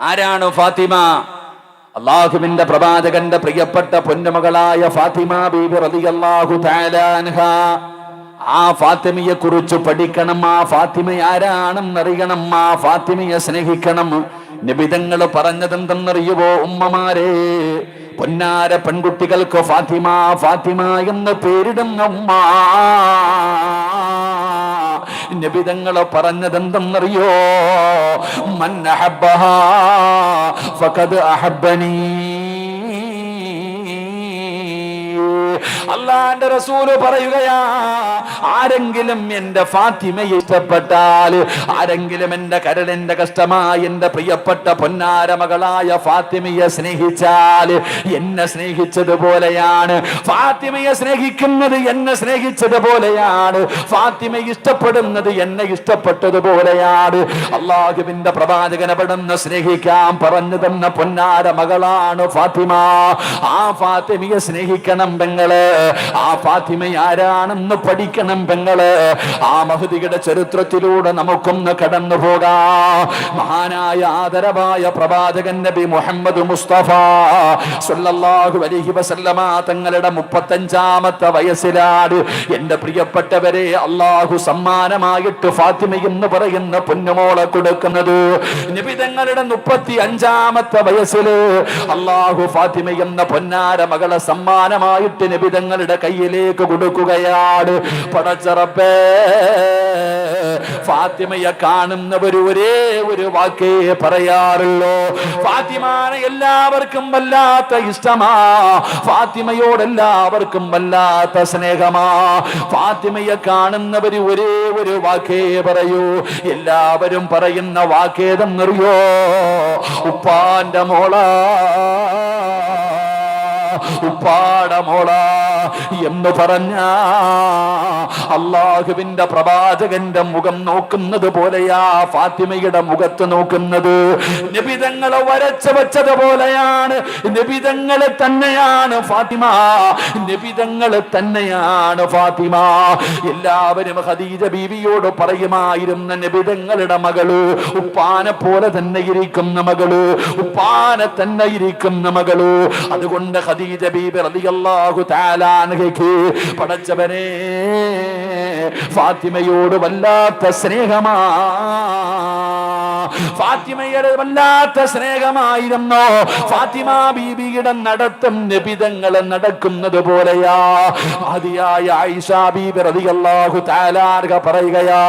ആരാണ് ഫാത്തിമ? അള്ളാഹുവിന്റെ പ്രവാചകന്റെ പ്രിയപ്പെട്ട പൊന്നുമകളായ ഫാത്തിമ ബീബി റളിയല്ലാഹു തആല അൻഹാ. ആ ഫാത്തിമയെ കുറിച്ച് പഠിക്കണം. ആ ഫാത്തിമ ആരാണെന്നറിയണം. ആ ഫാത്തിമയെ സ്നേഹിക്കണം. നബിതങ്ങൾ പറഞ്ഞതെന്തെന്നറിയുവോ ഉമ്മമാരെ? പൊന്നാര പെൺകുട്ടികൾക്ക് ഫാത്തിമ ഫാത്തിമ എന്ന് പേരിടുന്ന ഉമ്മ. നബിതങ്ങൾ പറഞ്ഞതെന്തെന്നറിയോ? മൻ അഹബ്ബഹാ ഫഖദ് അഹബ്ബനി. അല്ലാഹുവിന്റെ റസൂല് പറയുകയാ, ആരെങ്കിലും എന്റെ ഫാത്തിമയെ ഇഷ്ടപ്പെട്ടാൽ, ആരെങ്കിലും എന്റെ കരളിന്റെ കഷ്ടമായി എന്റെ പ്രിയപ്പെട്ട പൊന്നാര മകളായ ഫാത്തിമയെ സ്നേഹിച്ചാൽ എന്നെ സ്നേഹിച്ചതുപോലെയാണ്. ഫാത്തിമയെ സ്നേഹിക്കുന്നത് എന്നെ സ്നേഹിച്ചതുപോലെയാണ്. ഫാത്തിമ ഇഷ്ടപ്പെടുന്നത് എന്നെ ഇഷ്ടപ്പെട്ടതുപോലെയാണ്. അള്ളാഹുവിന്റെ പ്രവാചകനെ പെടുന്ന സ്നേഹിക്കാൻ പറഞ്ഞു തന്ന പൊന്നാര മകളാണ് ഫാത്തിമ. ആ ഫാത്തിമയെ സ്നേഹിക്കണം പെങ്ങള്. ആ ഫാത്തിമ ആരാണെന്ന് പഠിക്കണം പെങ്ങള്. ആ മഹദിയുടെ ചരിത്രത്തിലൂടെ നമുക്കൊന്ന് കടന്നു പോകാം. മഹാനായ ആദരവായ പ്രവാചകൻ നബി മുഹമ്മദ് മുസ്തഫ സല്ലല്ലാഹു അലൈഹി വസല്ലമ തങ്ങളുടെ 35ാമത്തെ വയസ്സിലാണ് എന്റെ പ്രിയപ്പെട്ടവരെ അള്ളാഹു സമ്മാനമായിട്ട് ഫാത്തിമ എന്ന് പറയുന്ന പൊന്നുമോളെ കൊടുക്കുന്നത്. നബി തങ്ങളുടെ 35ാമത്തെ വയസ്സില് അള്ളാഹു ഫാത്തിമ എന്ന പൊന്നാര മകളെ സമ്മാനമായിട്ട് നബി തങ്ങളുടെ കയ്യിലേക്ക് കൊടുക്കുകയാണ്. പടച്ചറപ്പേ, ഫാത്തിമയെ കാണുന്നവർ ഒരേ ഒരു വാക്കേ പറയാറുള്ളൂ. ഫാത്തിമാനെ എല്ലാവർക്കും വല്ലാത്ത ഇഷ്ടമാ. ഫാത്തിമയോട് എല്ലാവർക്കും വല്ലാത്ത സ്നേഹമാ. ഫാത്തിമയെ കാണുന്നവർ ഒരേ ഒരു വാക്കേ പറയൂ. എല്ലാവരും പറയുന്ന വാക്കേതെന്നറിയോ? ഉപ്പാന്റെ മോളാ, ഉപ്പാട മോള എന്ന് പറഞ്ഞ അള്ളാഹുവിന്റെ പ്രവാചകന്റെ മുഖം നോക്കുന്നത് പോലെയാ ഫാത്തിമയുടെ മുഖത്ത് നോക്കുന്നത്. നബിതങ്ങളെ വരച്ചു വെച്ചതുപോലെയാണ്. നബിതങ്ങളെ തന്നെയാണ് ഫാത്തിമ. നബിതങ്ങളെ തന്നെയാണ് ഫാത്തിമ. എല്ലാവരും ഖദീജ ബീവിയോട് പറയുമായിരുന്ന നബിതങ്ങളുടെ മകള്, ഉപ്പാനെ പോലെ തന്നെ ഇരിക്കുന്ന മകള്, ഉപ്പാനെ തന്നെ ഇരിക്കുന്ന മകള്. അതുകൊണ്ട് ഖദീജ ബീബി റളിയല്ലാഹു തആല അൻഹയ്ക്ക് പടച്ചവനെ ഫാത്തിമയോട് വല്ലാത്ത സ്നേഹമാ. ഫാത്തിമയുടെ വല്ലാത്ത സ്നേഹമായിരുന്നു. ഫാത്തിമ ബീബിയുടെ നടത്തം നബിതങ്ങൾ നടക്കുന്നത് പോലെയാ. മഹദിയായ ആയിഷ ബീബി റളിയല്ലാഹു തആല അൻഹ പറയുകയാ,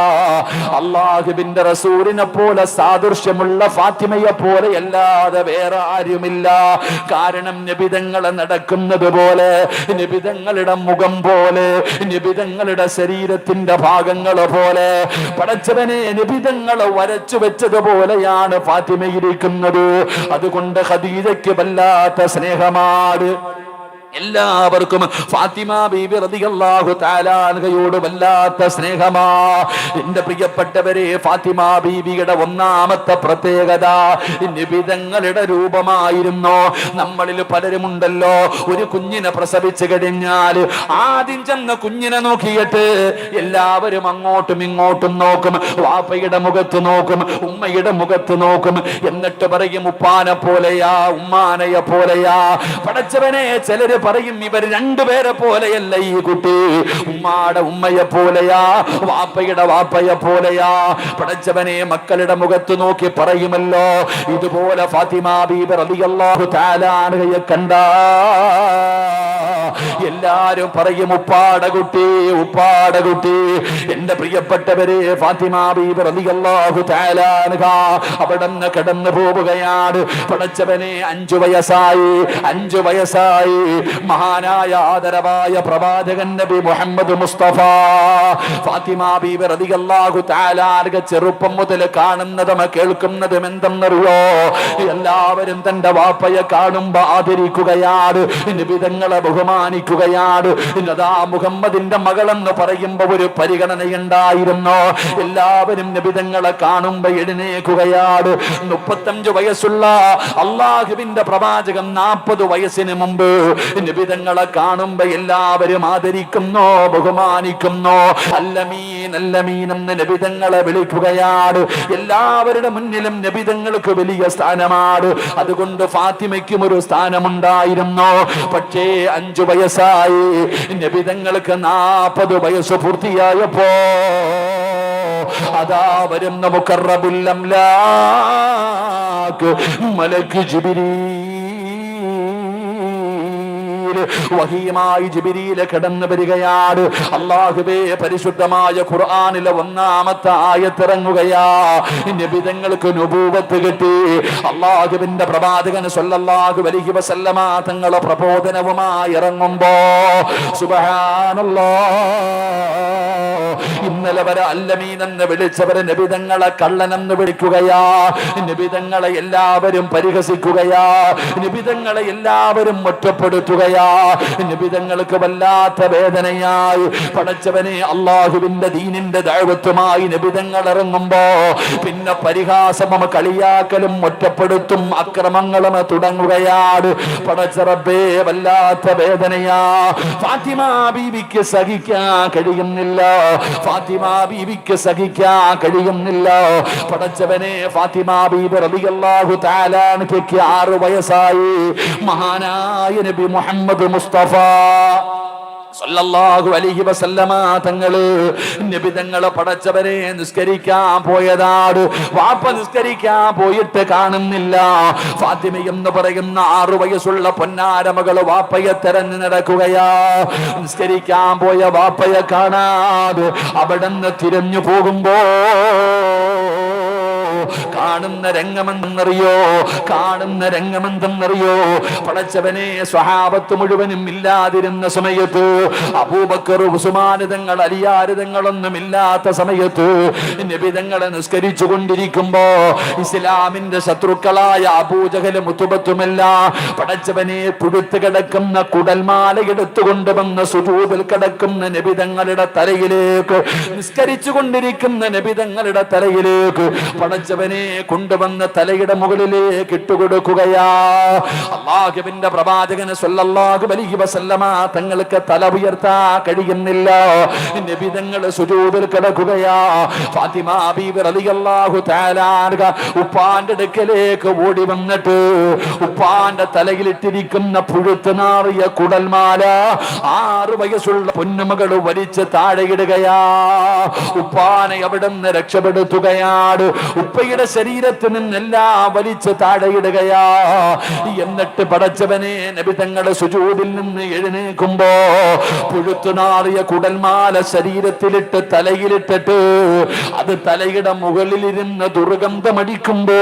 അല്ലാഹുവിന്റെ റസൂലിനെ പോലെ സാദൃശ്യമുള്ള ഫാത്തിമയെ പോലെ അല്ലാതെ വേറെ ആരുമില്ല. കാരണം നബിതങ്ങൾ നടക്കുന്നത് പോലെ, നബിതങ്ങളുടെ മുഖം പോലെ, നബിതങ്ങളുടെ ശരീരത്തിന്റെ ഭാഗങ്ങൾ പോലെ പടച്ചവനെ നബിതങ്ങൾ വരച്ചു വെച്ചതുപോലെയാണ് ഫാത്തിമ ഇരിക്കുന്നത്. അതുകൊണ്ട് ഖദീജയ്ക്ക് വല്ലാത്ത സ്നേഹമാണ്. എല്ലാവർക്കും ഫാത്തിമ ബീബി റളിയല്ലാഹു തആല അൻഹയോട് വല്ലാത്ത സ്നേഹമാ. എന്റെ പ്രിയപ്പെട്ടവരെ, ഫാത്തിമ ബീബിയുടെ ഒന്നാമത്തെ പ്രത്യേകത നബിതങ്ങളുടെ രൂപമായിരുന്നു. നമ്മളിൽ പലരുമുണ്ടല്ലോ, ഒരു കുഞ്ഞിനെ പ്രസവിച്ചു കഴിഞ്ഞാൽ ആദ്യം ചെന്ന് കുഞ്ഞിനെ നോക്കിയിട്ട് എല്ലാവരും അങ്ങോട്ടും ഇങ്ങോട്ടും നോക്കും. വാപ്പയുടെ മുഖത്ത് നോക്കും, ഉമ്മയുടെ മുഖത്ത് നോക്കും. എന്നിട്ട് പറയും ഉപ്പാനെ പോലെയാ, ഉമ്മാനയെ പോലെയാ. പടച്ചവനെ, ചിലര് പറയും ഇവർ രണ്ടുപേരെ പോലെയല്ല ഈ കുട്ടി, ഉമ്മാടെ ഉമ്മയെ പോലെയാ, വാപ്പയുടെ വാപ്പയെ പോലെയാ. പടച്ചവനെ, മക്കളുടെ മുഖത്ത് നോക്കി പറയുമല്ലോ. ഇതുപോലെ ഫാത്തിമ ബീബി റളിയല്ലാഹു തആല അൻഹയെ കണ്ടാ എല്ലാരും പറയും ഉപ്പാട കുട്ടി, ഉപ്പാട കുട്ടി. എന്റെ പ്രിയപ്പെട്ടവരെ, ഫാത്തിമ ബീബി റളിയല്ലാഹു തആല അൻഹ അവിടുന്ന് കടന്നു പോവുകയാണ്. പടച്ചവനെ, 5 വയസ്സായി, 5 വയസ്സായി മഹാനായ ആദരവായ പ്രവാചകൻ നബി മുഹമ്മദ് മുസ്തഫ ഫാത്തിമ ബീബി റളിയല്ലാഹു തആല അൻഹ ചെറുപ്പം മുതൽ കാണുന്നതും കേൾക്കുന്നതും എന്തെന്നറിയോ? എല്ലാവരും തന്റെ വാപ്പയെ കാണുമ്പോ ആദരിക്കുകയാണ്, നബിതങ്ങളെ ബഹുമാനിക്കുക. വിളിക്കുകയാണ്. അതാ മുഹമ്മദിന്റെ മകളെന്ന് പറയുമ്പോ ഒരു പരിഗണനയുണ്ടായിരുന്നു. എല്ലാവരും നബിതങ്ങളെ കാണുമ്പോ എഴുന്നേക്കുകയാണ്. 35 വയസ്സുള്ള അള്ളാഹുവിന്റെ പ്രവാചകൻ 40 വയസ്സിന് മുമ്പ് നബിതങ്ങളെ കാണുമ്പോ എല്ലാവരും ആദരിക്കുന്നു, ബഹുമാനിക്കുന്നു. അല്ലമീൻ അല്ലമീൻ എന്ന് നബിതങ്ങളെ വിളിക്കുകയാണ്. എല്ലാവരുടെ മുന്നിലും നബിതങ്ങൾക്ക് വലിയ സ്ഥാനമാണ്. അതുകൊണ്ട് ഫാത്തിമയ്ക്കും ഒരു സ്ഥാനമുണ്ടായിരുന്നു. പക്ഷേ 5 വയസ്സായി നബിതങ്ങൾക്ക് 40 വയസ്സ് പൂർത്തിയായപ്പോ അതാ വരുന്ന മുഖറബുൽ അംലാക്ക് മലക്ക് ജിബ്രീൽ വഹിയുമായി ജിബ്രീൽ കടന്നു വരികയാണ്. അല്ലാഹുവേ, പരിശുദ്ധമായ ഖുർആനിലെ 1-ാമത്തെ ആയത്ത് ഇറങ്ങുകയാ. നബിതങ്ങൾക്ക് നുബൂവത്ത് കിട്ടി. അല്ലാഹുവിന്റെ പ്രവാചകൻ സ്വല്ലല്ലാഹു അലൈഹി വസല്ലമ തങ്ങളെ പ്രബോധനവുമായി ഇറങ്ങുമ്പോ സുബ്ഹാനല്ലാഹ്, ഇന്നലെ വരെ അല്ലമീൻ എന്ന് വിളിച്ചവരെ നബിതങ്ങളെ കള്ളനെന്ന് വിളിക്കുകയാ. നബിതങ്ങളെ എല്ലാവരും പരിഹസിക്കുകയാ. നബിതങ്ങളെ എല്ലാവരും ഒറ്റപ്പെടുത്തുകയാ. നബിതങ്ങൾക്ക് വല്ലാത്ത വേദനയായി. പടച്ചവനെ, അള്ളാഹുവിന്റെ ദീനിന്റെ ദഅവത്തുമായി നബിതങ്ങൾ ഇറങ്ങുമ്പോ പിന്നെ പരിഹാസവും കളിയാക്കലും ഒറ്റപ്പെടുത്തും അക്രമങ്ങളും തുടങ്ങുകയാണ്. പടച്ച റബ്ബേ, വല്ലാത്ത വേദനയാ. ഫാത്തിമ ബീവിക്ക് സഹിക്കാൻ കഴിയുന്നില്ല. ഫാത്തിമ ബീവിക്ക് സഹിക്കാൻ കഴിയുന്നില്ല. പടച്ചവനെ, ഫാത്തിമ ബീബി റളിയല്ലാഹു തആല അൻഹയ്ക്ക് 6 വയസ്സായി. മഹാനായ നബി മുഹമ്മദ് മുസ്തഫ സല്ലല്ലാഹു അലൈഹി വസല്ലമ തങ്ങള് നബിതങ്ങളെ പടച്ചവരെ നിസ്കരിക്കാൻ പോയതാണ്. വാപ്പ നിസ്കരിക്കാൻ പോയിട്ട് കാണുന്നില്ല. ഫാത്തിമ എന്ന് പറയുന്ന 6 വയസ്സുള്ള പൊന്നാരമകള് വാപ്പയെ തെരഞ്ഞു നടക്കുകയാ. നിസ്കരിക്കാൻ പോയ വാപ്പയെ കാണാതെ അവിടെന്ന് തിരഞ്ഞു പോകുമ്പോ കാണുന്ന രംഗമെന്തെന്നറിയോ? പടച്ചവനെ, സ്വഹാബത്ത് മുഴുവനും ഇല്ലാതിരുന്ന സമയത്ത്, അബൂബക്കർ, ഉസ്മാൻ തങ്ങൾ, അലിയാർ തങ്ങളൊന്നും ഇല്ലാത്ത സമയത്ത് നബിതങ്ങളെ നിസ്കരിച്ചു കൊണ്ടിരിക്കുമ്പോ ഇസ്ലാമിന്റെ ശത്രുക്കളായ അബൂജഹലും ഉത്ബത്തുമെല്ലാം പടച്ചവനെ പുഴുത്ത് കിടക്കുന്ന കുടൽമാല എടുത്തുകൊണ്ടുവന്ന സുജൂദിൽ കിടക്കുന്ന നബിതങ്ങളുടെ തലയിലേക്ക്, നിസ്കരിച്ചു കൊണ്ടിരിക്കുന്ന നബിതങ്ങളുടെ തലയിലേക്ക് പടച്ചവനെ കൊണ്ടുവന്ന തലയുടെ മുകളിലേക്ക് ഇട്ടുകൊടുക്കുകയാ. അല്ലാഹുവിന്റെ പ്രവാചകന് സ്വല്ലല്ലാഹു അലൈഹി വസല്ലമ തങ്ങൾക്ക് തല ഉയർത്താൻ കഴിയുന്നില്ല. നബിതങ്ങൾ സുജൂദിൽ കിടക്കുകയാ. ഫാത്തിമ ബീബി റളിയല്ലാഹു തആല അൻഹ ഉപ്പാന്റെ അടുക്കലേക്ക് ഓടി വന്നിട്ട് ഉപ്പാന്റെ തലയിലിട്ടിരിക്കുന്ന പുഴുത്ത് നാറിയ കുടൽമാല 6 വയസ്സുള്ള പൊന്നുമകൾ വലിച്ച് താഴെയിടുകയാ. ഉപ്പാനെ അവിടുന്ന് രക്ഷപ്പെടുത്തുകയാണ്. ഉപ്പയുടെ ശരീരത്തിൽ നിന്നെല്ലാം വലിച്ച് താഴെയിടുകയാ. എന്നിട്ട് പടച്ചവനെ, നബിതങ്ങളെ സുജൂദിൽ നിന്ന് എഴുന്നേൽക്കുമ്പോ പുഴുത്തുനാറിയ കുടൽമാല ശരീരത്തിലിട്ട് തലയിലിട്ടിട്ട് അത് തലയുടെ മുകളിലിരുന്ന് ദുർഗന്ധമടിക്കുമ്പോ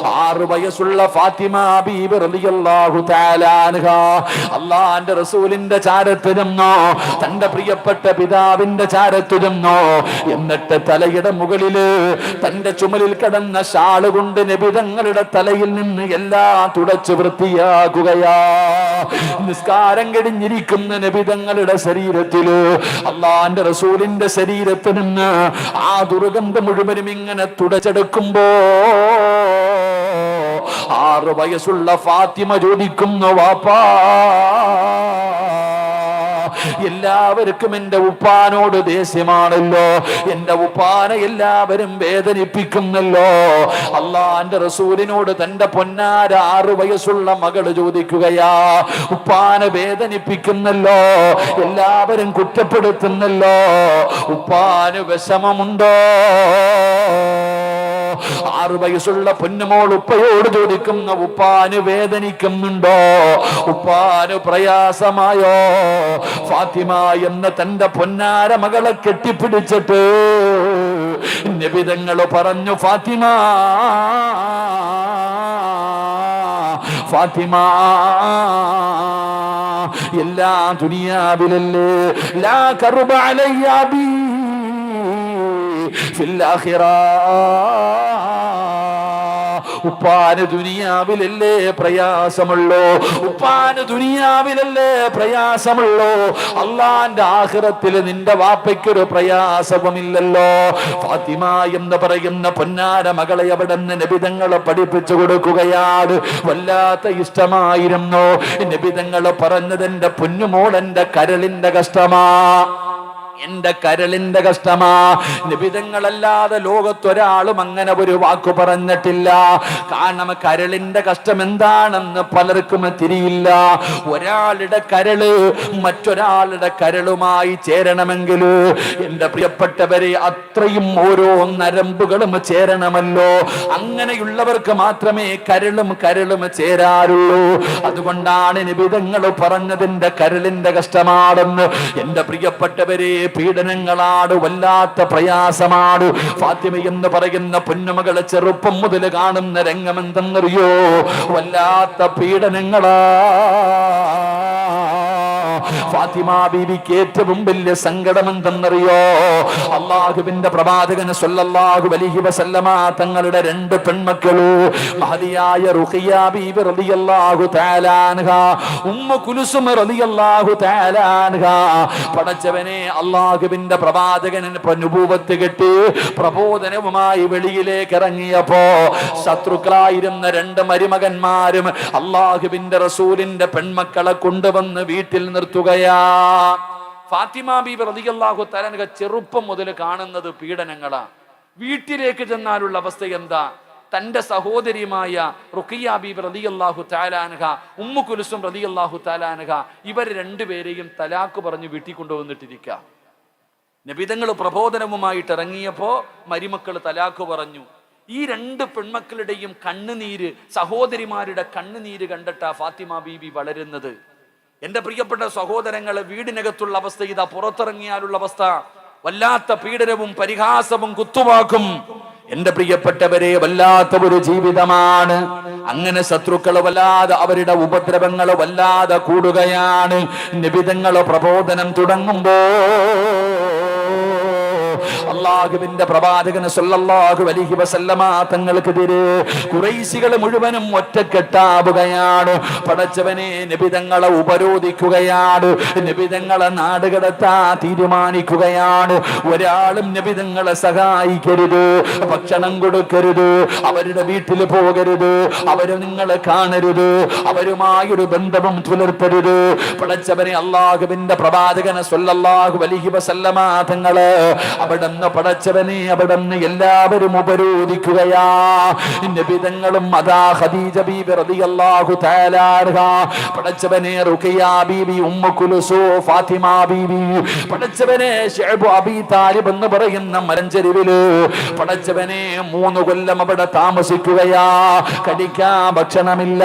6 വയസ്സുള്ള ഫാത്തിമ ബീബി റളിയല്ലാഹു തആല അൻഹ അല്ലാഹുവിന്റെ റസൂലിന്റെ ചാരത്തിരുന്നോ, തന്റെ പ്രിയപ്പെട്ട പിതാവിന്റെ ചാരത്തിരുന്നോ. എന്നിട്ട് തലയുടെ മുകളില് തന്റെ ചുമലിൽ കിടന്ന ഷാള് കൊണ്ട് നബിതങ്ങളുടെ തലയിൽ നിന്ന് എല്ലാം തുടച്ചു വൃത്തിയാക്കുകയാ. നിസ്കാരം കഴിഞ്ഞിരിക്കുന്ന നബിതങ്ങളുടെ ശരീരത്തില്, അല്ലാഹുവിന്റെ റസൂലിന്റെ ശരീരത്തിൽ നിന്ന് ആ ദുർഗന്ധം മുഴുവനും ഇങ്ങനെ തുടച്ചെടുക്കുമ്പോ 6 വയസ്സുള്ള ഫാത്തിമ ചോദിക്കുന്നു, വാപ്പാ, എല്ലാവർക്കും എന്റെ ഉപ്പാനോട് ദേഷ്യമാണല്ലോ, എന്റെ ഉപ്പാനെ എല്ലാവരും വേദനിപ്പിക്കുന്നല്ലോ. അള്ളാന്റെ റസൂലിനോട് തന്റെ പൊന്നാര 6 വയസ്സുള്ള മകള് ചോദിക്കുകയാ, ഉപ്പാനെ വേദനിപ്പിക്കുന്നല്ലോ, എല്ലാവരും കുറ്റപ്പെടുത്തുന്നല്ലോ, ഉപ്പാന് വിഷമമുണ്ടോ? 6 വയസ്സുള്ള പൊന്നുമോൾ ഉപ്പയോട് ചോദിക്കുന്ന, ഉപ്പാന് വേദനിക്കുന്നുണ്ടോ? ഉപ്പാന് പ്രയാസമായോ? ഫാത്തിമ എന്ന തന്റെ പൊന്നാര മകളെ കെട്ടിപ്പിടിച്ചിട്ട് നബിതങ്ങൾ പറഞ്ഞു, ഫാത്തിമ, ഫാത്തിമ, എല്ലാ ദുനിയാവിലല്ലേ ലാ കർബ അലയ്യ ബി ഫിൽ ആഖിറ. ഉപ്പാന് ദുനിയാവിലല്ലേ പ്രയാസമുള്ളൂ, ഉപ്പാന് ദുനിയാവിലല്ലേ പ്രയാസമുള്ളൂ, അള്ളാന്റെ ആഖിറത്തിൽ നിന്റെ വാപ്പയ്ക്കൊരു പ്രയാസവുമില്ലല്ലോ. ഫാത്തിമ എന്ന് പറയുന്ന പൊന്നാര മകളെ അവിടെ നിന്ന് നബിതങ്ങളെ പഠിപ്പിച്ചു കൊടുക്കുകയാണ്. വല്ലാത്ത ഇഷ്ടമായിരുന്നു. നബിതങ്ങള് പറഞ്ഞത് എന്റെ പൊന്നുമോൾ എന്റെ കരളിന്റെ കഷ്ടമാ, എന്റെ കരളിന്റെ കഷ്ടമാ. നിബിധങ്ങളല്ലാതെ ലോകത്തൊരാളും അങ്ങനെ ഒരു വാക്കു പറഞ്ഞിട്ടില്ല. കാരണം കരളിന്റെ കഷ്ടം എന്താണെന്ന് പലർക്കും തിരിയില്ല. ഒരാളുടെ കരള് മറ്റൊരാളുടെ കരളുമായി ചേരണമെങ്കിൽ എന്റെ പ്രിയപ്പെട്ടവരെ അത്രയും ഓരോ നരമ്പുകളും ചേരണമല്ലോ. അങ്ങനെയുള്ളവർക്ക് മാത്രമേ കരളും ചേരാറുള്ളൂ. അതുകൊണ്ടാണ് നിബിധങ്ങൾ പറഞ്ഞതിന്റെ കരളിന്റെ കഷ്ടമാണെന്ന്. എന്റെ പ്രിയപ്പെട്ടവരെ പീഡനങ്ങളാണ്, വല്ലാത്ത പ്രയാസമാണ്. ഫാത്തിമ എന്ന് പറയുന്ന പൊന്നുമകളെ ചെറുപ്പം മുതൽ കാണുന്ന രംഗം എന്തെന്നറിയോ? വല്ലാത്ത പീഡനങ്ങളാ. ഫാത്തിമ ബീവിക്ക് ഏറ്റവും വലിയ സങ്കടം എന്തെന്നറിയോ? അള്ളാഹുവിന്റെ പ്രവാചകൻ സ്വല്ലല്ലാഹു അലൈഹി വസല്ലമ തങ്ങളുടെ രണ്ട് പെൺമക്കള് മഹദിയായ റുഖിയ ബീവി റളിയല്ലാഹു തആല അൻഹാ, ഉമ്മു കുൽസും റളിയല്ലാഹു തആല അൻഹാ, പടച്ചവനെ അള്ളാഹുവിന്റെ പ്രവാചകൻ നുബുവത്ത് കിട്ടി പ്രബോധനവുമായി വെളിയിലേക്ക് ഇറങ്ങിയപ്പോ ശത്രുക്കളായിരുന്ന രണ്ട് മരുമകന്മാരും അള്ളാഹുവിന്റെ റസൂലിന്റെ പെൺമക്കളെ കൊണ്ടുവന്ന് വീട്ടിൽ നിർത്തുകയാ. ഫാത്തിമ ബീബി റളിയല്ലാഹു തആല അൻഹ ചെറുപ്പം മുതൽ കാണുന്നത് പീഡനങ്ങളാ. വീട്ടിലേക്ക് ചെന്നാലുള്ള അവസ്ഥ എന്താ? തന്റെ സഹോദരിയുമായ റുഖിയ ബീബി റളിയല്ലാഹു തആല അൻഹ, ഉമ്മു കുൽസും റളിയല്ലാഹു തആല അൻഹ, ഇവർ രണ്ടുപേരെയും തലാഖ് പറഞ്ഞു വീട്ടിൽ കൊണ്ടുവന്നിട്ടിരിക്കുക. നബിതങ്ങൾ പ്രബോധനവുമായിട്ട് ഇറങ്ങിയപ്പോ മരുമക്കൾ തലാഖ് പറഞ്ഞു. ഈ രണ്ട് പെൺമക്കളുടെയും കണ്ണുനീര്, സഹോദരിമാരുടെ കണ്ണുനീര് കണ്ടിട്ടാ ഫാത്തിമ ബീബി വളരുന്നത്. എന്റെ പ്രിയപ്പെട്ട സഹോദരങ്ങളെ, വീടിനകത്തുള്ള അവസ്ഥ ഇതാ. പുറത്തിറങ്ങിയാലുള്ള അവസ്ഥ വല്ലാത്ത പീഡനവും പരിഹാസവും കുത്തുവാക്കും. എന്റെ പ്രിയപ്പെട്ടവരെ, വല്ലാത്ത ഒരു ജീവിതമാണ്. അങ്ങനെ ശത്രുക്കള് വല്ലാതെ അവരുടെ ഉപദ്രവങ്ങൾ വല്ലാതെ കൂടുകയാണ്. നിബിധങ്ങള് പ്രബോധനം തുടങ്ങുമ്പോ അള്ളാഹുവിന്റെ പ്രവാചകൻ സ്വല്ലല്ലാഹു അലൈഹി വസല്ലമ തങ്ങൾക്കെതിരെ ഖുറൈശികൾ മുഴുവനും ഒറ്റക്കെട്ടാവുകയാണ്. പടച്ചവനെ, നബിതങ്ങളെ ഉപരോധിക്കുകയാണ്, നബിതങ്ങളെ നാടുകടത്താൻ തീരുമാനിക്കുകയാണ്. ഒരാളും നബിതങ്ങളെ സഹായിക്കരുത്, ഭക്ഷണം കൊടുക്കരുത്, അവരുടെ വീട്ടിൽ പോകരുത്, അവര് നിങ്ങളെ കാണരുത്, അവരുമായൊരു ബന്ധവും പുലർത്തരുത്. പടച്ചവനെ, അള്ളാഹുവിന്റെ പ്രവാചകൻ സ്വല്ലല്ലാഹു അലൈഹി വസല്ലമ തങ്ങള് അവിടുന്ന് പടച്ചവനെ അവിടുന്ന് എല്ലാവരും ഉപരോധിക്കുകയാ. നബിതങ്ങളും അതാ ഖദീജ ബീബി റളിയല്ലാഹു തആല അൻഹ, പടച്ചവനെ റുഖിയ ബീബി, ഉമ്മു കുൽസൂ, ഫാത്തിമ ബീബി, പടച്ചവനെ ശുഅബ് അബീ താലിബ് എന്ന് പറയുന്ന മലഞ്ചെരുവില് പടച്ചവനെ 3 കൊല്ലം അവിടെ താമസിക്കുകയാ. കഴിക്കാൻ ഭക്ഷണമില്ല,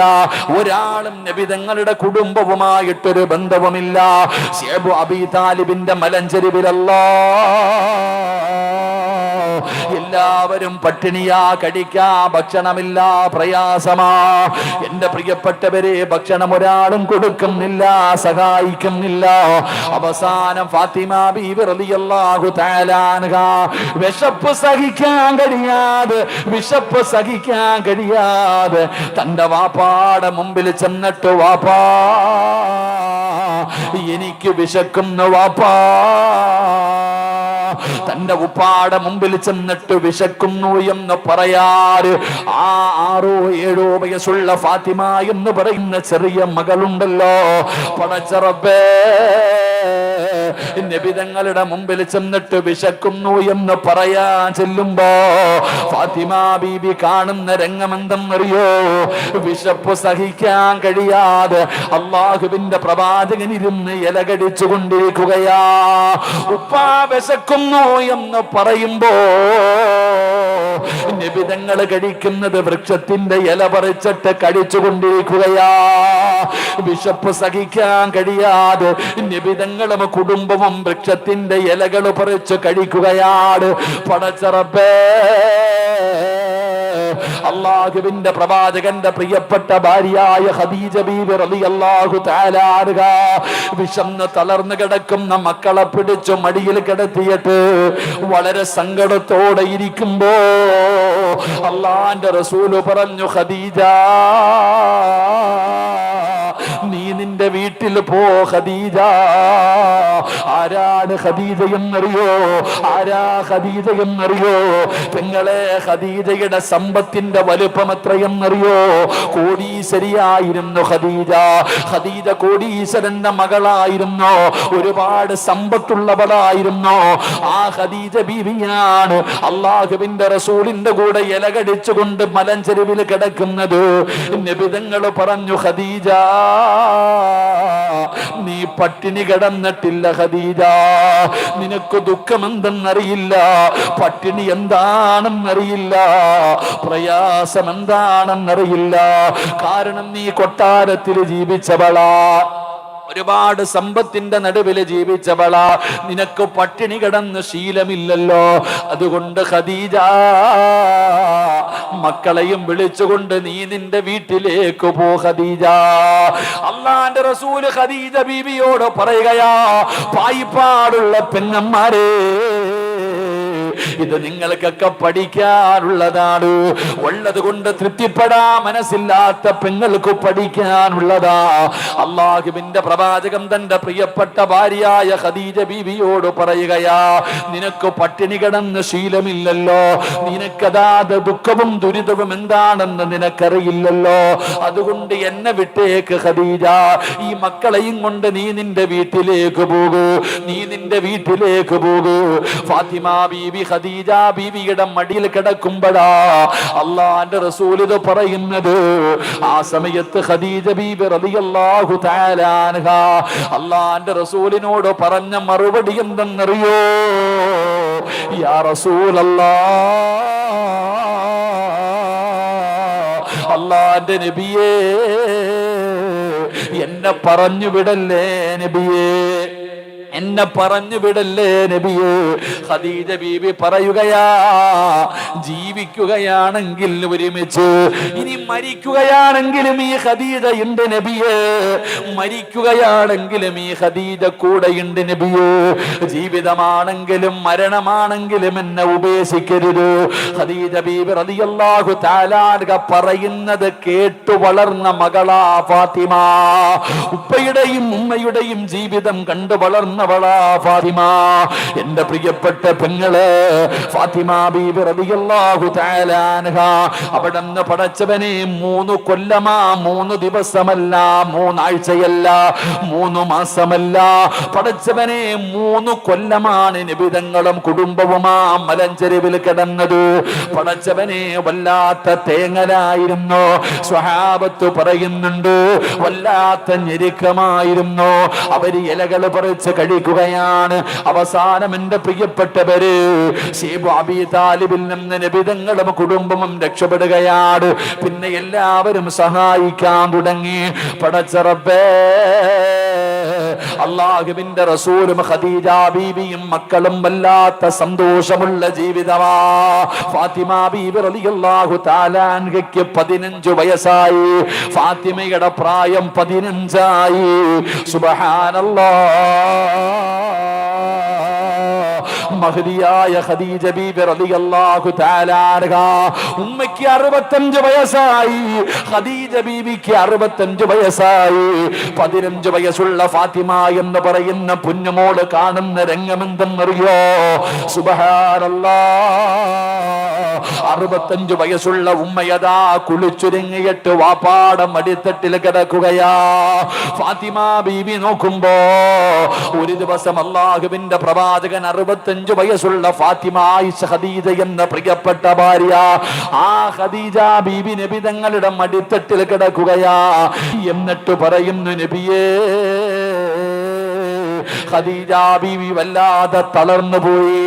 ഒരാളും നബിതങ്ങളുടെ കുടുംബവുമായിട്ടൊരു ബന്ധവുമില്ല. ശുഅബ് അബീ താലിബിന്റെ മലഞ്ചെരുവിലല്ലാ എല്ലാവരും പട്ടിണിയാ, കഴിക്കാ ഭക്ഷണമില്ല, പ്രയാസമാ. എന്റെ പ്രിയപ്പെട്ടവരെ, ഭക്ഷണം ഒരാളും കൊടുക്കുന്നില്ല, സഹായിക്കുന്നില്ല. അവസാനം ഫാത്തിമ ബീബി റളിയല്ലാഹു തആല അൻഹ വിശപ്പ് സഹിക്കാൻ കഴിയാതെ തന്റെ വാപ്പാടെ മുമ്പിൽ ചെന്നിട്ട്, വാപ്പാ എനിക്ക് വിശക്കുന്നു വാപ്പാ. തന്റെ ഉപ്പാടെ മുമ്പിൽ ചെന്നിട്ട് വിശക്കുന്നു എന്ന് പറയാറ്. ആ 6-7 വയസ്സുള്ള ഫാത്തിമ എന്ന് പറയുന്ന ചെറിയ മകളുണ്ടല്ലോ, പടച്ച റബ്ബേ, നബിതങ്ങളുടെ മുമ്പിൽ ചെന്നിട്ട് വിശക്കുന്നു എന്ന് പറയാൻ ചെല്ലുമ്പോ ഫാത്തിമ ബീബി കാണുന്ന രംഗമെന്തെന്നറിയോ? വിശപ്പ് സഹിക്കാൻ കഴിയാതെ അള്ളാഹുവിന്റെ പ്രവാചകൻ ഇരുന്ന് ഇലകടിച്ചു കൊണ്ടിരിക്കുകയാ. ഉപ്പാ വിശക്കുന്നു എന്ന് പറയുമ്പോ നബിതങ്ങൾ കഴിക്കുന്നത് വൃക്ഷത്തിന്റെ ഇല പറിച്ചിട്ട് കഴിച്ചുകൊണ്ടിരിക്കുകയാ. വിശപ്പ് സഹിക്കാൻ കഴിയാതെ നബിതങ്ങളും കുടുംബവും വൃക്ഷത്തിന്റെ ഇലകൾ പറിച്ച് കഴിക്കുകയാണ്. പടച്ച റബ്ബേ, അള്ളാഹുവിന്റെ പ്രവാചകന്റെ പ്രിയപ്പെട്ട ഭാര്യയായ ഖദീജ ബീബി റളിയല്ലാഹു തആല അൻഹ വിശന്ന് തളർന്നു കിടക്കുന്ന മക്കളെ പിടിച്ചു മടിയിൽ കിടത്തിയിട്ട് വളരെ സങ്കടത്തോടെ ഇരിക്കുമ്പോ അള്ളാന്റെ റസൂല് പറഞ്ഞു, ഖദീജ നീ നിന്റെ വീട്ടിൽ പോ ഖദീജ. ആരാണ് ഖദീജ എന്നറിയോ? ആരാ ഖദീജ എന്നറിയോ? പെങ്ങളെ, ഖദീജയുടെ സമ്പത്തിന്റെ വലുപ്പം എത്രയെന്നറിയോ? കോടീശ്വരിയായിരുന്നു ഖദീജ. ഖദീജ കോടീശ്വരന്റെ മകളായിരുന്നു, ഒരുപാട് സമ്പത്തുള്ളവളായിരുന്നു. ആ ഖദീജ ബീവിയാണ് അള്ളാഹുവിന്റെ റസൂലിന്റെ കൂടെ ഇലകടിച്ചുകൊണ്ട് മലഞ്ചെരുവിൽ കിടക്കുന്നത്. നബിതങ്ങൾ പറഞ്ഞു, ഖദീജ നീ പട്ടിണി കിടന്നിട്ടില്ല ഖദീജ, നിനക്ക് ദുഃഖമെന്തെന്നറിയില്ല, പട്ടിണി എന്താണെന്നറിയില്ല, പ്രയാസം എന്താണെന്നറിയില്ല. കാരണം നീ കൊട്ടാരത്തിൽ ജീവിച്ചവളാ, ഒരുപാട് സമ്പത്തിന്റെ നടുവിൽ ജീവിച്ചവളാ, നിനക്ക് പട്ടിണി കിടന്ന് ശീലമില്ലല്ലോ. അതുകൊണ്ട് ഖദീജ മക്കളെയും വിളിച്ചുകൊണ്ട് നീ നിന്റെ വീട്ടിലേക്ക് പോ ഖദീജ. അള്ളാന്റെ റസൂല് ഖദീജ ബീവിയോട് പറയുകയാ, പായിപ്പാടുള്ള പെങ്ങന്മാരെ, ഇത് നിങ്ങൾക്കൊക്കെ പഠിക്കാനുള്ളതാണ്. ഉള്ളത് കൊണ്ട് തൃപ്തിപ്പെടാ മനസ്സില്ലാത്ത പെങ്ങൾക്ക് പഠിക്കാനുള്ളതാ. അള്ളാഹുവിന്റെ പ്രവാചകൻ തന്റെ പ്രിയപ്പെട്ട ഭാര്യയായ ഖദീജ ബീവിയോട് പറയുകയാ, നിനക്ക് പട്ടിണി കിടന്ന് ശീലമില്ലല്ലോ, നിനക്കതാത് ദുഃഖവും ദുരിതവും എന്താണെന്ന് നിനക്കറിയില്ലല്ലോ. അതുകൊണ്ട് എന്നെ വിട്ടേക്ക് ഖദീജ, ഈ മക്കളെയും കൊണ്ട് നീ നിന്റെ വീട്ടിലേക്ക് പോകൂ, നീ നിന്റെ വീട്ടിലേക്ക് പോകൂ. ഫാത്തിമ ബീവി ഖദീജ ബീവിയുടെ മടിയിൽ കിടക്കുമ്പോഴാ അള്ളാന്റെ റസൂൽ ഇത് പറയുന്നത്. ആ സമയത്ത് ഖദീജ ബീബി റളിയല്ലാഹു തആല അൻഹ അള്ളാന്റെ റസൂലിനോട് പറഞ്ഞ മറുപടി എന്തെന്നറിയോ? യാ റസൂലല്ലാഹ്, അള്ളാന്റെ നബിയേ, എന്നെ പറഞ്ഞു വിടല്ലേ നബിയേ, എന്നെ പറഞ്ഞു വിടല്ലേ നബിയേ. ഖദീജ ബീബി പറയുകയാ, ജീവിക്കുകയാണെങ്കിൽ ഒരുമിച്ച്, ഇനി മരിക്കുകയാണെങ്കിലും ഈ ഖദീജയുണ്ട് നബിയേ, മരിക്കുകയാണെങ്കിലും ഈ ഖദീജ കൂടെയുണ്ട് നബിയേ. ജീവിതമാണെങ്കിലും മരണമാണെങ്കിലും എന്നെ ഉപേക്ഷിക്കരുത്. ഖദീജ ബീബി റളിയല്ലാഹു തആല അൻഹ പറയുന്നത് കേട്ടു വളർന്ന മകളാ ഫാത്തിമ. ഉപ്പയുടെയും ഉമ്മയുടെയും ജീവിതം കണ്ടു വളർന്ന ഫാത്തിമ. എന്റെ പ്രിയപ്പെട്ട പെങ്ങള് ഫാത്തിമ ബീബി റളിയല്ലാഹു തആല അൻഹ അവിടുന്ന് പടച്ചവനെ 3 കൊല്ലമാ, 3 ദിവസമല്ല, 3 ആഴ്ചയല്ല, 3 മാസമല്ല, പടച്ചവനെ 3 കൊല്ലമാണ് നിബിതങ്ങളും കുടുംബവുമാ മലഞ്ചെരുവിൽ കിടന്നത്. പടച്ചവനെ വല്ലാത്ത തേങ്ങലായിരുന്നു. സ്വഹാബത്ത് പറയുന്നുണ്ട്, വല്ലാത്ത ഞെരുക്കമായിരുന്നു. അവര് ഇലകൾ പറിച്ച് കഴിക്കുകയാണ്. അവസാനം എന്റെ പ്രിയപ്പെട്ടവര് ശൈബ് അബീ താലിബിൽ നിന്ന് നബിതങ്ങളും കുടുംബവും രക്ഷപ്പെടുകയാണ്. പിന്നെ എല്ലാവരും സഹായിക്കാൻ തുടങ്ങി. പടച്ച റബ്ബേ, അല്ലാഹുവിന്റെ റസൂലും ഖദീജ ബീവിയും മക്കളും വല്ലാത്ത സന്തോഷമുള്ള ജീവിതമാ. ഫാത്തിമ ബീബി റളിയല്ലാഹു തആല അൻഹയ്ക്ക് 15 വയസ്സായി. ഫാത്തിമയുടെ പ്രായം 15 ആയി. സുബ്ഹാനല്ലാഹ്. മഹദിയായ ഖദീജ ബീബി റളിയല്ലാഹു തആല അൻഹ ഉമ്മയ്ക്ക് 65 വയസ്സായി. ഖദീജ ബീവിക്ക് 65 വയസ്സായി. 15 വയസ്സുള്ള ഫാത്തിമ എന്ന് പറയുന്ന പുന്നുമോള് കാണുന്ന രംഗമെന്തെന്നറിയോ? സുബ്ഹാനല്ലാഹ്. 65 വയസ്സുള്ള ഉമ്മയതാ കുളിച്ചുരുങ്ങിയിട്ട് വാപ്പാടെ മടിത്തട്ടിൽ കിടക്കുകയാ. ഫാത്തിമ ബീബി നോക്കുമ്പോ ഒരു ദിവസം അല്ലാഹുവിന്റെ പ്രവാചകൻ 65 വയസ്സുള്ള ഫാത്തിമ ആയിഷ ഖദീജ എന്ന പ്രിയപ്പെട്ട ഭാര്യ, ആ ഖദീജ ബീബി നബി തങ്ങളുടെ മടിത്തട്ടിൽ കിടക്കുകയാ. എന്നിട്ട് പറയുന്നു, നബിയേ, ഖദീജ ബീവി വല്ലാതെ തളർന്നു പോയി.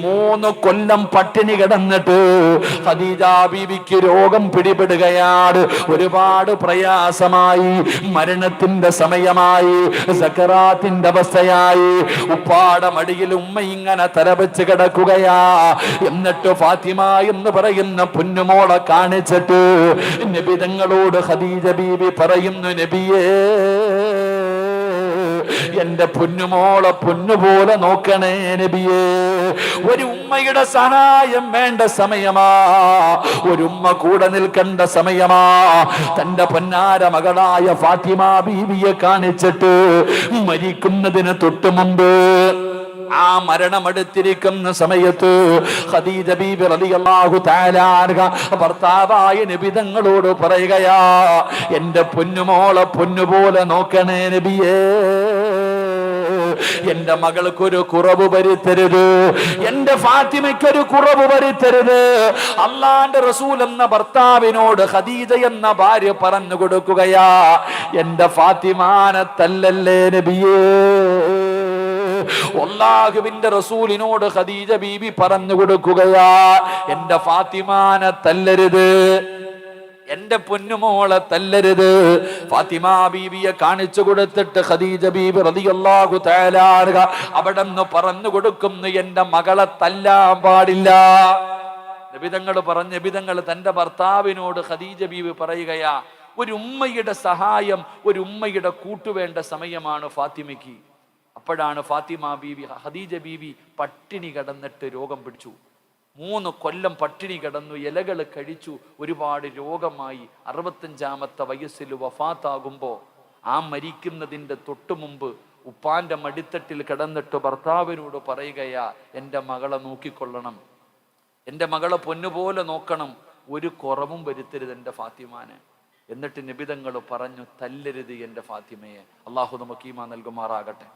3 കൊല്ലം പട്ടിണി കിടന്നിട്ട് ഖദീജ ബീവിക്ക് രോഗം പിടിപെടുകയാണ്. ഒരുപാട് പ്രയാസമായി, മരണത്തിന്റെ സമയമായി, സക്കറാത്തിന്റെ അവസ്ഥയായി. ഉപ്പാടെ മടിയിൽ ഉമ്മ ഇങ്ങനെ തലവെച്ച് കിടക്കുകയാ. എന്നിട്ട് ഫാത്തിമ എന്ന് പറയുന്ന പൊന്നുമോളെ കാണിച്ചിട്ട് നബി തങ്ങളോട് ഖദീജ ബീവി പറയുന്നു, നബിയേ, എന്റെ പൊന്നുമോളെ പൊന്നുപോലെ നോക്കണേ നബിയേ. ഒരു ഉമ്മയുടെ സഹായം വേണ്ട സമയമാ, ഒരു ഉമ്മ കൂടെ നിൽക്കേണ്ട സമയമാ. തന്റെ പൊന്നാര മകളായ ഫാത്തിമ ബീവിയെ കാണിച്ചിട്ട് മരിക്കുന്നതിന് തൊട്ടു മുമ്പ്, ആ മരണമെടുത്തിരിക്കുന്ന സമയത്ത് ഖദീജ ബീബി റളിയല്ലാഹു തആല അൻഹ ഭർത്താവായ നബി തങ്ങളോട് പറയുകയാ, എന്റെ പൊന്നുമോളെ പൊന്നുപോലെ നോക്കണേ നബിയേ. എന്റെ മകൾക്കൊരു കുറവ് വരുത്തരുത്, എന്റെ ഫാത്തിമയ്ക്കൊരു കുറവ് വരുത്തരുത്. അള്ളാന്റെ റസൂൽ എന്ന ഭർത്താവിനോട് ഖദീജ എന്ന ഭാര്യ പറഞ്ഞു കൊടുക്കുകയാ, എന്റെ ഫാത്തിമാനെ തല്ലല്ലേ നബിയേ. അല്ലാഹുവിന്റെ റസൂലിനോട് ഖദീജ ബീബി പറഞ്ഞു കൊടുക്കുകയാ, എന്റെ ഫാത്തിമാനെ തല്ലരുത്, എന്റെ പൊന്നുമോളെ തല്ലരുത്. ഫാത്തിമ ബീവിയെ കാണിച്ചു കൊടുത്തിട്ട് ഖദീജ ബീബി റളിയല്ലാഹു തആല അൻഹ അവിടെന്ന് പറഞ്ഞു കൊടുക്കുന്നു, എന്റെ മകളെ തല്ലാൻ പാടില്ല. നബി തങ്ങൾ തന്റെ ഭർത്താവിനോട് ഖദീജ ബീബി പറയുകയാ, ഒരു ഉമ്മയുടെ സഹായം, ഒരു ഉമ്മയുടെ കൂട്ടുവേണ്ട സമയമാണ് ഫാത്തിമയ്ക്ക്. അപ്പോഴാണ് ഫാത്തിമ ബീവി, ഖദീജ ബീവി പട്ടിണി കിടന്നിട്ട് രോഗം പിടിച്ചു. 3 കൊല്ലം പട്ടിണി കിടന്നു, ഇലകൾ കഴിച്ചു, ഒരുപാട് രോഗമായി. 65-ാമത്തെ വയസ്സിൽ വഫാത്താകുമ്പോ, ആ മരിക്കുന്നതിന്റെ തൊട്ടു മുമ്പ് ഉപ്പാന്റെ മടിത്തട്ടിൽ കിടന്നിട്ട് ഭർത്താവിനോട് പറയുകയാ, എന്റെ മകളെ നോക്കിക്കൊള്ളണം, എന്റെ മകളെ പൊന്നുപോലെ നോക്കണം, ഒരു കുറവും വരുത്തരുത് എന്റെ ഫാത്തിമാനെ. എന്നിട്ട് നബി തങ്ങൾ പറഞ്ഞു, തല്ലരുത് എന്റെ ഫാത്തിമയെ. അള്ളാഹു നമുക്ക് ഈമാൻ നൽകുമാറാകട്ടെ,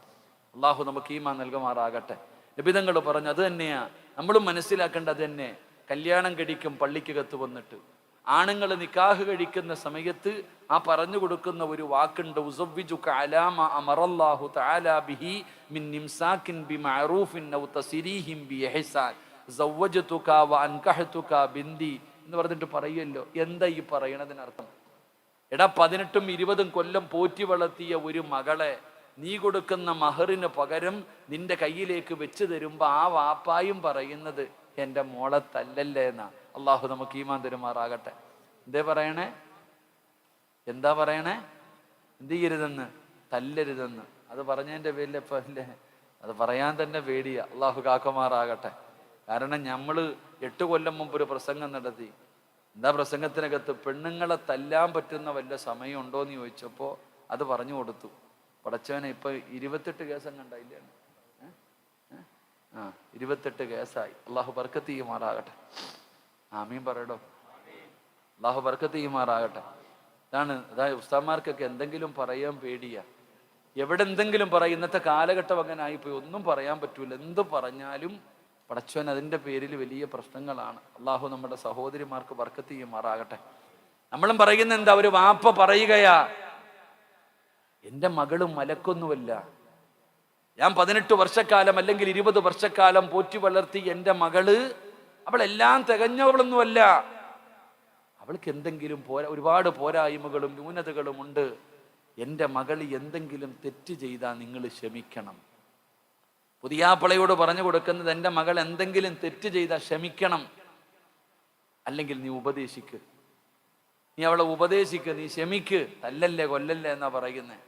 അള്ളാഹു നമുക്ക് ഈമാൻ നൽകുമാറാകട്ടെ. നബി തങ്ങൾ പറഞ്ഞു, അത് തന്നെയാ നമ്മളും മനസ്സിലാക്കേണ്ടത് തന്നെ. കല്യാണം കഴിക്കും പള്ളിക്കകത്ത് വന്നിട്ട്, ആണുങ്ങൾ നിക്കാഹ് കഴിക്കുന്ന സമയത്ത് ആ പറഞ്ഞു കൊടുക്കുന്ന ഒരു വാക്കുണ്ട്, ഉസവ്വിജുക അലാ മാ അമറല്ലാഹു തആല ബിഹി മിൻ ഇംസാകിൻ ബിമഅറൂഫിൻ ഔ തസ്രീഹിൻ ബിഇഹ്സാൻ സവ്വജതുക വ അൻകഹതുക ബിന്ദി എന്ന് പറഞ്ഞിട്ട് പറയല്ലോ. എന്താ ഈ പറയണതിനർത്ഥം? എടാ, 18ഉം 20ഉം കൊല്ലം പോറ്റി വളർത്തിയ ഒരു മകളെ നീ കൊടുക്കുന്ന മഹറിന് പകരം നിന്റെ കയ്യിലേക്ക് വെച്ച് തരുമ്പോ ആ വാപ്പായും പറയുന്നത്, എന്റെ മോളെ തല്ലല്ലേ എന്നാ. അള്ളാഹു നമുക്ക് ഈമാൻ തരുമാറാകട്ടെ. എന്താ പറയണേ? എന്ത് ചെയ്യരുതെന്ന്? തല്ലരുതെന്ന്. അത് പറഞ്ഞതിന്റെ പേരിൽ ഇപ്പൊ അല്ലേ, അത് പറയാൻ തന്നെ പേടിയാ. അള്ളാഹു കാക്കുമാറാകട്ടെ. കാരണം നമ്മള് 8 കൊല്ലം മുമ്പ് ഒരു പ്രസംഗം നടത്തി. എന്താ പ്രസംഗത്തിനകത്ത്? പെണ്ണുങ്ങളെ തല്ലാൻ പറ്റുന്ന വല്ല സമയം ഉണ്ടോന്ന് ചോദിച്ചപ്പോ അത് പറഞ്ഞു കൊടുത്തു. പടച്ചവനെ, ഇപ്പൊ 28 കേസം കണ്ടായില്ലേ? 28 കേസായി. അള്ളാഹു ബർക്കത്ത് ചെയ്യുമാറാകട്ടെ. ആമീൻ പറയടോ. അള്ളാഹു ബർക്കത്ത് ചെയ്യുമാറാകട്ടെ. അതായത് ഉസ്താദ്മാർക്കൊക്കെ എന്തെങ്കിലും പറയാൻ പേടിയാ. എവിടെ എന്തെങ്കിലും പറയും. ഇന്നത്തെ കാലഘട്ടം അങ്ങനെ ആയിപ്പോയി, ഒന്നും പറയാൻ പറ്റൂല. എന്ത് പറഞ്ഞാലും പടച്ചവൻ അതിൻ്റെ പേരിൽ വലിയ പ്രശ്നങ്ങളാണ്. അള്ളാഹു നമ്മുടെ സഹോദരിമാർക്ക് ബർക്കത്ത് ചെയ്യുമാറാകട്ടെ. നമ്മളും പറയുന്ന എന്താ, ഒരു വാപ്പ പറയുകയാ, എന്റെ മകളും മലക്കൊന്നുമല്ല, ഞാൻ 18 വർഷക്കാലം അല്ലെങ്കിൽ 20 വർഷക്കാലം പോറ്റി വളർത്തി എന്റെ മകള്, അവളെല്ലാം തികഞ്ഞവളൊന്നുമല്ല, അവൾക്ക് എന്തെങ്കിലും ഒരുപാട് പോരായ്മകളും ന്യൂനതകളും ഉണ്ട്. എൻ്റെ മകൾ എന്തെങ്കിലും തെറ്റ് ചെയ്താൽ നിങ്ങൾ ക്ഷമിക്കണം. പുതിയാപ്പളയോട് പറഞ്ഞു കൊടുക്കുന്നത്, എൻ്റെ മകൾ എന്തെങ്കിലും തെറ്റ് ചെയ്താൽ ക്ഷമിക്കണം, അല്ലെങ്കിൽ നീ ഉപദേശിക്ക്, നീ അവളെ ഉപദേശിക്ക്, നീ ക്ഷമിക്ക്, തല്ലല്ലേ കൊല്ലല്ലേ എന്നാ പറയുന്നത്.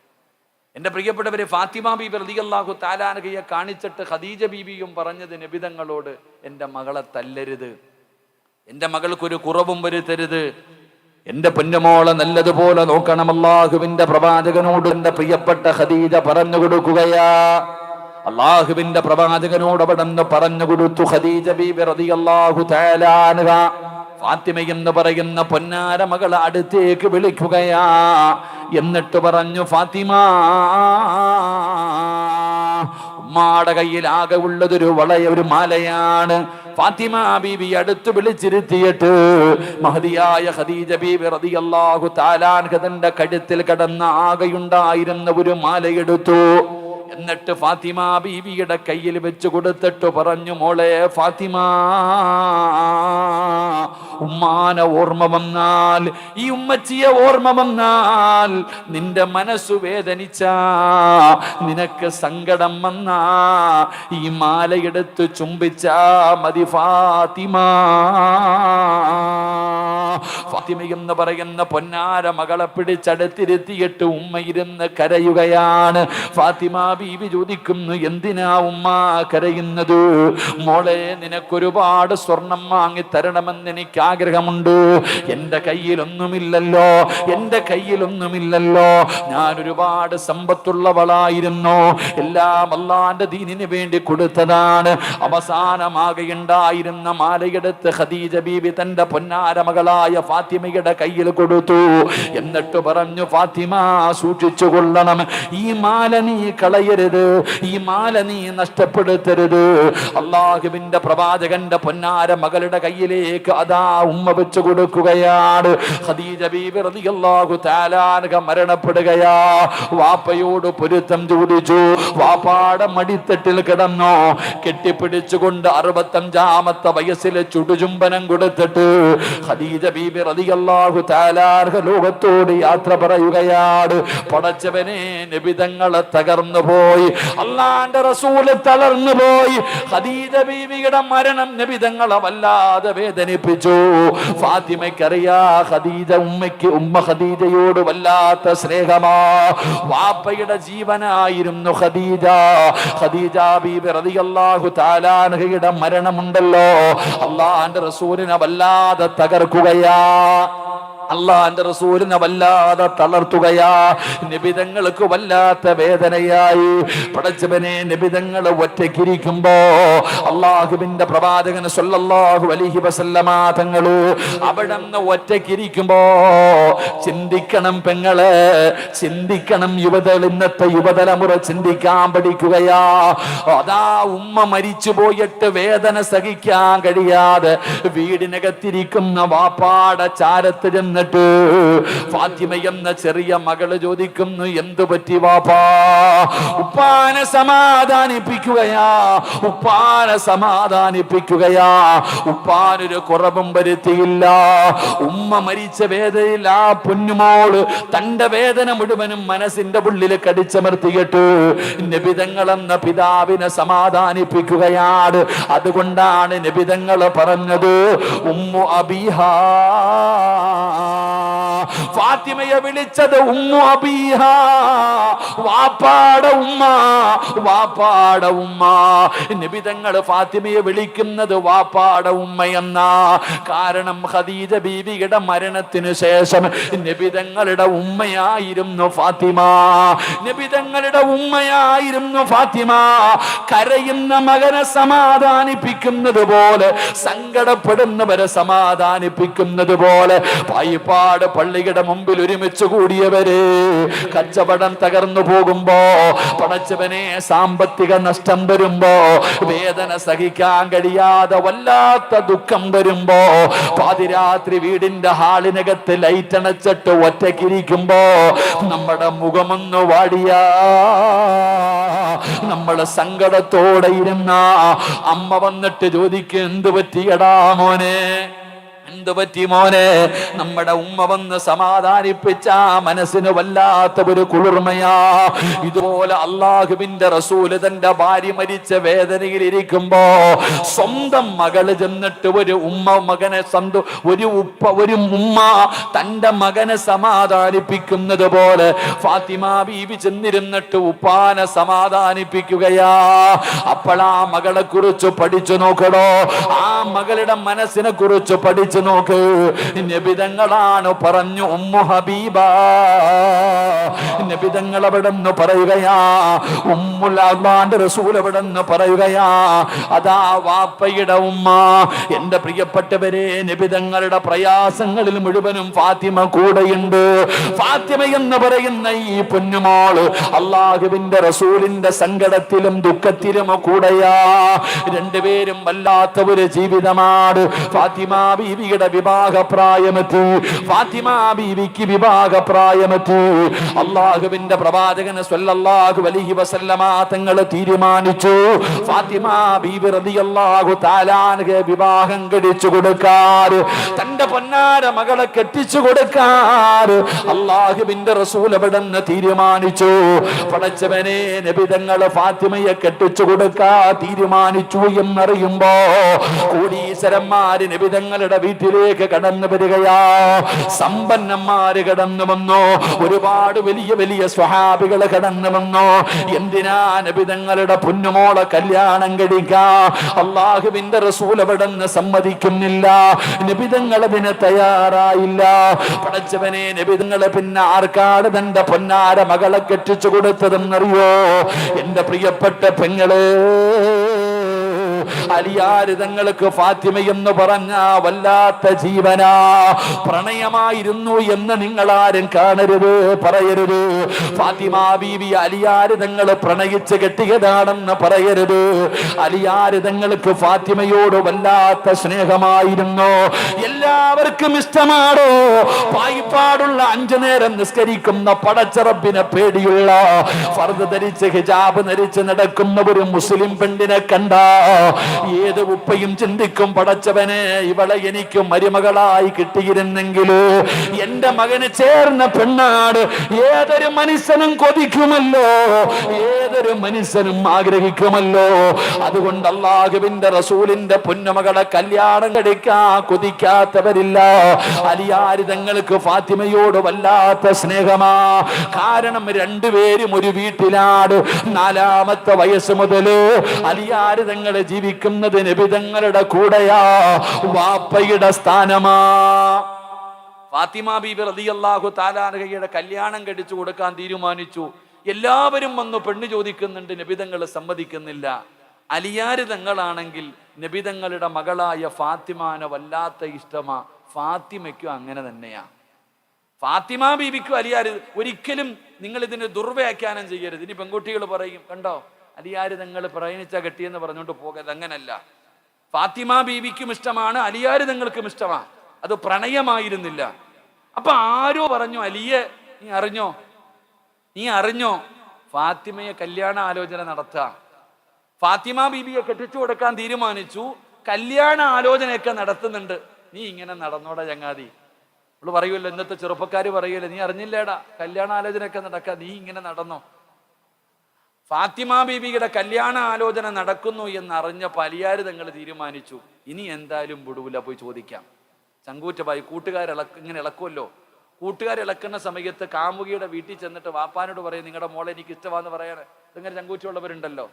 എൻ്റെ പ്രിയപ്പെട്ടവരെ, ഫാത്തിമ ബീബി റളിയല്ലാഹു തആല അൻഹയെ കാണിച്ചിട്ട് ഖദീജ ബീബിയും പറഞ്ഞത് നബി തങ്ങളോട്, എൻ്റെ മകളെ തല്ലരുത്, എൻ്റെ മകൾക്കൊരു കുറവും വരുത്തരുത്, എൻ്റെ പൊന്നുമോളെ നല്ലതുപോലെ നോക്കണം. അല്ലാഹുവിന്റെ പ്രവാചകനോട് എൻ്റെ പ്രിയപ്പെട്ട ഖദീജ പറഞ്ഞു കൊടുക്കുകയാ. അല്ലാഹുവിന്റെ പ്രവാചകനോട് അവിടെ നിന്ന് പറഞ്ഞു കൊടുത്തു. ഖദീജ ബീബി റളിയല്ലാഹു തആല അൻഹ ഫാത്തിമ എന്ന് പറയുന്ന പൊന്നാര മകളെ അടുത്തേക്ക് വിളിക്കുകയാ. എന്നിട്ട് പറഞ്ഞു, ഫാത്തിമ, ഉമ്മാടെ കയ്യിൽ ആകെ ഉള്ളതൊരു ഒരു മാലയാണ്. ഫാത്തിമ ബീബി അടുത്ത് വിളിച്ചിരുത്തിയിട്ട് മഹദിയായ ഖദീജ ബീബി റളിയല്ലാഹു തആല അൻഹ തന്റെ കഴുത്തിൽ കിടന്ന ആകെയുണ്ടായിരുന്ന ഒരു മാലയെടുത്തു. എന്നിട്ട് ഫാത്തിമ ബീവിയുടെ കയ്യിൽ വെച്ച് കൊടുത്തിട്ട് പറഞ്ഞു, മോളെ ഫാത്തിമ, ഉമ്മാനെ ഓർമ്മ വന്നാൽ, ഈ ഉമ്മച്ചിയെ ഓർമ്മ വന്നാൽ, നിന്റെ മനസ്സു വേദനിച്ച, നിനക്ക് സങ്കടം വന്നാ ഈ മാലയെടുത്ത് ചുംബിച്ചാ മതി ഫാത്തിമ. ഫാത്തിമ എന്ന് പറയുന്ന പൊന്നാര മകളെ പിടിച്ചടുത്തിരുത്തിയിട്ട് ഉമ്മ ഇരുന്ന് കരയുകയാണ്. ഫാത്തിമ ബീവി ചോദിക്കുന്നു, എന്തിനാ ഉമ്മ കരയുന്നത്? മോളെ, നിനക്കൊരുപാട് സ്വർണം വാങ്ങി തരണമെന്ന് എനിക്ക് ആഗ്രഹമുണ്ട്. എന്റെ കയ്യിലൊന്നുമില്ലല്ലോ, എന്റെ കയ്യിലൊന്നുമില്ലല്ലോ. ഞാൻ ഒരുപാട് സമ്പത്തുള്ളവളായിരുന്നു, എല്ലാം അല്ലാഹുവിന്റെ ദീനിന് വേണ്ടി കൊടുത്തതാണ്. അവസാനമാകെയുണ്ടായിരുന്ന മാലയെടുത്ത് ഖദീജ ബീവി തന്റെ പൊന്നാര മകളായ ഫാത്തിമയുടെ കയ്യിൽ കൊടുത്തു. എന്നിട്ട് പറഞ്ഞു, ഫാത്തിമ, സൂക്ഷിച്ചു കൊള്ളണം, ഈ മാല നീ കളയരുത്, ഈ മാല നീ നഷ്ടപ്പെടുത്തരുത്. അല്ലാഹുവിന്റെ പ്രവാചകന്റെ പൊന്നാര മകളുടെ കയ്യിലേക്ക് അതാ ഉമ്മ വെച്ചു കൊടുക്കുകയാണ്. ഖദീജ ബീവി റളിയല്ലാഹു തആല അൻഹ മരണപ്പെടുകയാ. വാപ്പയോട് പൊരുത്തം ചോദിച്ചു. വാപ്പാടെ മടിത്തട്ടിൽ കിടന്നോ കെട്ടിപ്പിടിച്ചുകൊണ്ട് 65-ാമത്തെ വയസ്സിൽ ചുടുചുംബനം കൊടുത്തിട്ട് ഖദീജ ബീബി റളിയല്ലാഹു തആല അൻഹ ലോകത്തോട് യാത്ര പറയുകയാണ്. പടച്ചവനെ, നബിതങ്ങളെ തകർന്നു പോയി, അല്ലാഹുവിന്റെ റസൂൽ തളർന്നു പോയി. ഖദീജ ബീവിയുടെ മരണം നബിതങ്ങളെ വല്ലാതെ വേദനിപ്പിച്ചു. ഫാത്തിമയ്ക്കറിയാ ഉമ്മ ഖദീജയോട് വല്ലാത്ത സ്നേഹമാ. വാപ്പയുടെ ജീവനായിരുന്നു ഖദീജ. ഖദീജ ബീബി റളിയല്ലാഹു തആല അൻഹയുടെ മരണമുണ്ടല്ലോ, അല്ലാഹുവിന്റെ റസൂലിനെ വല്ലാതെ തകർക്കുകയാ, അല്ലാഹുവിന്റെ റസൂലിനെ വല്ലാതെ തളർത്തുകയാ. നബിതങ്ങൾക്ക് വല്ലാത്ത വേദനയായി. പടച്ചവനെ, നബിതങ്ങൾ ഒറ്റയ്ക്കിരിക്കുമ്പോ അല്ലാഹുവിന്റെ പ്രവാചകൻ സല്ലല്ലാഹു അലൈഹി വസല്ലമ തങ്ങള് അവിടുന്ന് ഒറ്റയ്ക്കിരിക്കുമ്പോ ചിന്തിക്കണം പെങ്ങളെ, ചിന്തിക്കണം യുവതകൾ, ഇന്നത്തെ യുവതലമുറ ചിന്തിക്കാൻ പഠിക്കുകയാ. അതാ ഉമ്മ മരിച്ചു പോയിട്ട് വേദന സഹിക്കാൻ കഴിയാതെ വീടിനകത്തിരിക്കുന്ന വാപ്പാടെ ചാരത്ത് ചെന്നിട്ട് ഫാത്തിമ എന്ന ചെറിയ മകള് ചോദിക്കുന്നു, എന്തു പറ്റി വാപ്പാ? ഉപ്പാനെ സമാധാനിപ്പിക്കുകയാ, ഉപ്പാനെ സമാധാനിപ്പിക്കുകയാ. ഉപ്പാനൊരു കുറവും വരുത്തിയില്ല. ഉമ്മ മരിച്ച വേദനയിൽ ആ പൊന്നുമോള് തന്റെ വേദന മുഴുവനും മനസ്സിന്റെ ഉള്ളിൽ കടിച്ചമർത്തിയിട്ട് നബിതങ്ങളെന്ന പിതാവിനെ സമാധാനിപ്പിക്കുകയാണ്. അതുകൊണ്ടാണ് നബിതങ്ങൾ പറഞ്ഞത്, ഉമ്മു അബീഹാ, ഫാത്തിമയെ വിളിച്ചത് ഉമ്മു അബീഹാ, വാപ്പാടെ ഉമ്മ, വാപ്പാടെ ഉമ്മ. നബിതങ്ങൾ ഫാത്തിമയെ വിളിക്കുന്നത് വാപ്പാടെ ഉമ്മയെന്ന. കാരണം ഖദീജ ബീവിയുടെ മരണത്തിന് ശേഷം നബിതങ്ങളുടെ ഉമ്മയായിരുന്നു ഫാത്തിമ, നബിതങ്ങളുടെ ഉമ്മയായിരുന്നു ഫാത്തിമ. കരയുന്ന മകനെ സമാധാനിപ്പിക്കുന്നത് പോലെ, സങ്കടപ്പെടുന്നവരെ സമാധാനിപ്പിക്കുന്നത് പോലെ, പായിപ്പാട് പള്ളിയുടെ മുമ്പിൽ ഒരുമിച്ച് കൂടിയവരെ കച്ചവടം തകർന്നു പോകുമ്പോ, പടച്ചവനെ സാമ്പത്തിക നഷ്ടം വരുമ്പോ, വേദന സഹിക്കാൻ കഴിയാതെ വല്ലാത്ത ദുഃഖം വരുമ്പോ, പാതിരാത്രി വീടിന്റെ ഹാളിനകത്ത് ലൈറ്റ് അണച്ചിട്ട് ഒറ്റയ്ക്കിരിക്കുമ്പോ നമ്മുടെ മുഖമൊന്ന് വാടിയാ, നമ്മള് സങ്കടത്തോടെ ഇരുന്ന അമ്മ വന്നിട്ട് ചോദിക്കും, എന്തു പറ്റിയടാ മോനെ, എന്തു പറ്റി മോനെ? നമ്മുടെ ഉമ്മ വന്ന് സമാധാനിപ്പിച്ച മനസ്സിന് വല്ലാത്ത ഒരു കുളിർമയാ. ഇതുപോലെ അല്ലാഹുവിന്റെ റസൂല് തന്റെ ഭാര്യ മരിച്ച വേദനയിൽ ഇരിക്കുമ്പോ സ്വന്തം മകള് ചെന്നിട്ട് ഒരു ഉമ്മ തന്റെ മകനെ സമാധാനിപ്പിക്കുന്നത് പോലെ ഫാത്തിമ ബീവി ചെന്നിരുന്നിട്ട് ഉപ്പാനെ സമാധാനിപ്പിക്കുകയാ. അപ്പോഴാ മകളെ കുറിച്ച് പഠിച്ചു നോക്കണോ, ആ മകളുടെ മനസ്സിനെ കുറിച്ച് പഠിച്ചു നോക്ക്. നബിതങ്ങളാണ് പറഞ്ഞു, ഉമ്മു ഹബീബ. നബിതങ്ങൾ അവിടെ നിന്ന് പറയുകയാ, ഉമ്മുൽ അള്ളാന്റെ റസൂൽ അവിടെ നിന്ന് പറയുകയാ, അതാ വാപ്പയുടെ ഉമ്മ. എന്റെ പ്രിയപ്പെട്ടവരെ, നബിതങ്ങളുടെ പ്രയാസങ്ങളിൽ മുഴുവനും ഫാത്തിമ കൂടെയുണ്ട്. ഫാത്തിമ എന്ന് പറയുന്ന ഈ പൊന്നുമോള് അള്ളാഹുവിന്റെ റസൂലിന്റെ സങ്കടത്തിലും ദുഃഖത്തിലും കൂടെയാ. രണ്ടുപേരും വല്ലാത്ത ഒരു ജീവിതമാണ്. ഫാത്തിമ ബീവിയുടെ ബീവിയുടെ വിവാഹപ്രായമെത്തി. ഫാത്തിമ ബീവിക്ക് വിവാഹപ്രായമെത്തി. അള്ളാഹുവിന്റെ പ്രവാചകൻ സ്വല്ലല്ലാഹു അലൈഹി വസല്ലമ തങ്ങൾ തീരുമാനിച്ചു ഫാത്തിമ ബീവി റളിയല്ലാഹു തആല അൻഹയെ വിവാഹം കഴിച്ചു കൊടുക്കാൻ, തന്റെ പൊന്നാര മകളെ കെട്ടിച്ചു കൊടുക്കാൻ അള്ളാഹുവിന്റെ റസൂൽ അവിടുന്ന് തീരുമാനിച്ചു. പടച്ചവനെ, നബി തങ്ങൾ ഫാത്തിമയെ കെട്ടിച്ചു കൊടുക്കാൻ തീരുമാനിച്ചു എന്നറിയുമ്പോ കോടീശ്വരന്മാര് നബി തങ്ങളുടെ വീട്ടിലേക്ക് കടന്നു വരികയാ. സമ്പന്നന്മാര് കടന്നു വന്നു, ഒരുപാട് വലിയ വലിയ സ്വഹാബികൾ കടന്നു വന്നു. എന്തിനാ? നബി തങ്ങളുടെ പൊന്നുമോളെ കല്യാണം കഴിക്കാ. അള്ളാഹുവിന്റെ റസൂൽ അവിടുന്ന് സമ്മതിക്കുന്നില്ല. നബി തങ്ങൾ അതിന് തയ്യാറായില്ല. പടച്ചവനെ, നബി തങ്ങള് പിന്നെ ആർക്കാണ് തന്റെ പൊന്നാര മകളെ കെട്ടിച്ചു കൊടുത്തതെന്നറിയോ? എന്റെ പ്രിയപ്പെട്ട പെങ്ങള്, അലിയാര് തങ്ങൾക്ക് ഫാത്തിമ എന്ന് പറഞ്ഞ വല്ലാത്ത ജീവനാ, പ്രണയമായിരുന്നു എന്ന് നിങ്ങൾ ആരും കാണരുത്, പറയരുത്. ഫാത്തിമ ബീവി അലിയാര് തങ്ങൾ പ്രണയിച്ച് കെട്ടിയതാണെന്ന് പറയരുത്. അലിയാര് തങ്ങൾക്ക് ഫാത്തിമയോട് വല്ലാത്ത സ്നേഹമായിരുന്നു. എല്ലാവർക്കും ഇഷ്ടമാണോ? പായിപ്പാടുള്ള 5 നേരം നിസ്കരിക്കുന്ന പടച്ചറബിനെ പേടിയുള്ള ഫർദ് ധരിച്ച് ഹിജാബ് ധരിച്ച് നടക്കുന്ന ഒരു മുസ്ലിം പെണ്ണിനെ കണ്ട ഏത് ഉപ്പയും ചിന്തിക്കും, പടച്ചവനെ, ഇവളെ എനിക്ക് മരുമകളായി കിട്ടിയിരുന്നെങ്കിലോ, എന്റെ മകന് ചേർന്ന പെണ്ണാട്. ഏതൊരു മനുഷ്യനും കൊതിക്കുമല്ലോ, ഏതൊരു മനുഷ്യനും ആഗ്രഹിക്കുമല്ലോ. അതുകൊണ്ട് അല്ലാഹുവിന്റെ റസൂലിന്റെ പൊന്നുമകളെ കല്യാണം കഴിക്കാൻ കൊതിക്കാത്തവരില്ല. അലിയാര് തങ്ങൾക്ക് ഫാത്തിമയോട് വല്ലാത്ത സ്നേഹമാ. കാരണം രണ്ടുപേരും ഒരു വീട്ടിലാണ്. 4-ാമത്തെ വയസ്സ് മുതല് അലിയാര് തങ്ങൾ ജീവിക്കുന്നത് നബി തങ്ങളുടെ കൂടെയാ, വാപ്പയുടെ സ്ഥാനമാ. ഫാത്തിമ ബീബി റളിയല്ലാഹു തആല അൻഹയുടെ കല്യാണം കഴിച്ചു കൊടുക്കാൻ തീരുമാനിച്ചു. എല്ലാവരും വന്നു പെണ്ണ് ചോദിക്കുന്നുണ്ട്, നബി തങ്ങൾ സമ്മതിക്കുന്നില്ല. അലിയാര് തങ്ങളാണെങ്കിൽ നബി തങ്ങളുടെ മകളായ ഫാത്തിമാനെ വല്ലാത്ത ഇഷ്ടമാ. ഫാത്തിമയ്ക്കും അങ്ങനെ തന്നെയാ. ഫാത്തിമ ബീബിക്കും അലിയാര് ഒരിക്കലും നിങ്ങൾ ഇതിന് ദുർവ്യാഖ്യാനം ചെയ്യരുത്. ഇനി പെൺകുട്ടികൾ പറയും, കണ്ടോ അലിയാര് തങ്ങൾ പ്രയണിച്ച കെട്ടിയെന്ന് പറഞ്ഞുകൊണ്ട് പോകരുത്. അങ്ങനല്ല. ഫാത്തിമ ബീവിക്കും ഇഷ്ടമാണ്, അലിയാര് തങ്ങൾക്കും ഇഷ്ടമാണ്. അത് പ്രണയമായിരുന്നില്ല. അപ്പൊ ആരോ പറഞ്ഞു, അലിയെ നീ അറിഞ്ഞോ ഫാത്തിമയെ കല്യാണ ആലോചന നടത്താം. ഫാത്തിമ ബീബിയെ കെട്ടിച്ചു കൊടുക്കാൻ തീരുമാനിച്ചു. കല്യാണ ആലോചനയൊക്കെ നടത്തുന്നുണ്ട്. നീ ഇങ്ങനെ നടന്നോടാ ചങ്ങാതി. അവള് പറയുമല്ലോ, ഇന്നത്തെ ചെറുപ്പക്കാര് പറയുമല്ലോ, നീ അറിഞ്ഞില്ലേടാ കല്യാണ ആലോചനയൊക്കെ നടക്കാം, നീ ഇങ്ങനെ നടന്നോ. ഫാത്തിമ ബീബിയുടെ കല്യാണ ആലോചന നടക്കുന്നു എന്നറിഞ്ഞപ്പോൾ അലിയാര് തങ്ങൾ തീരുമാനിച്ചു, ഇനി എന്തായാലും വിടൂല, പോയി ചോദിക്കാം. ചങ്കൂറ്റമായി ഇങ്ങനെ ഇളക്കുമല്ലോ. കൂട്ടുകാരിളക്കുന്ന സമയത്ത് കാമുകിയുടെ വീട്ടിൽ ചെന്നിട്ട് വാപ്പാനോട് പറയും, നിങ്ങളുടെ മോളെ എനിക്ക് ഇഷ്ടമാന്ന് പറയാൻ. ഇങ്ങനെ ചങ്കൂറ്റുള്ളവരുണ്ടല്ലോ.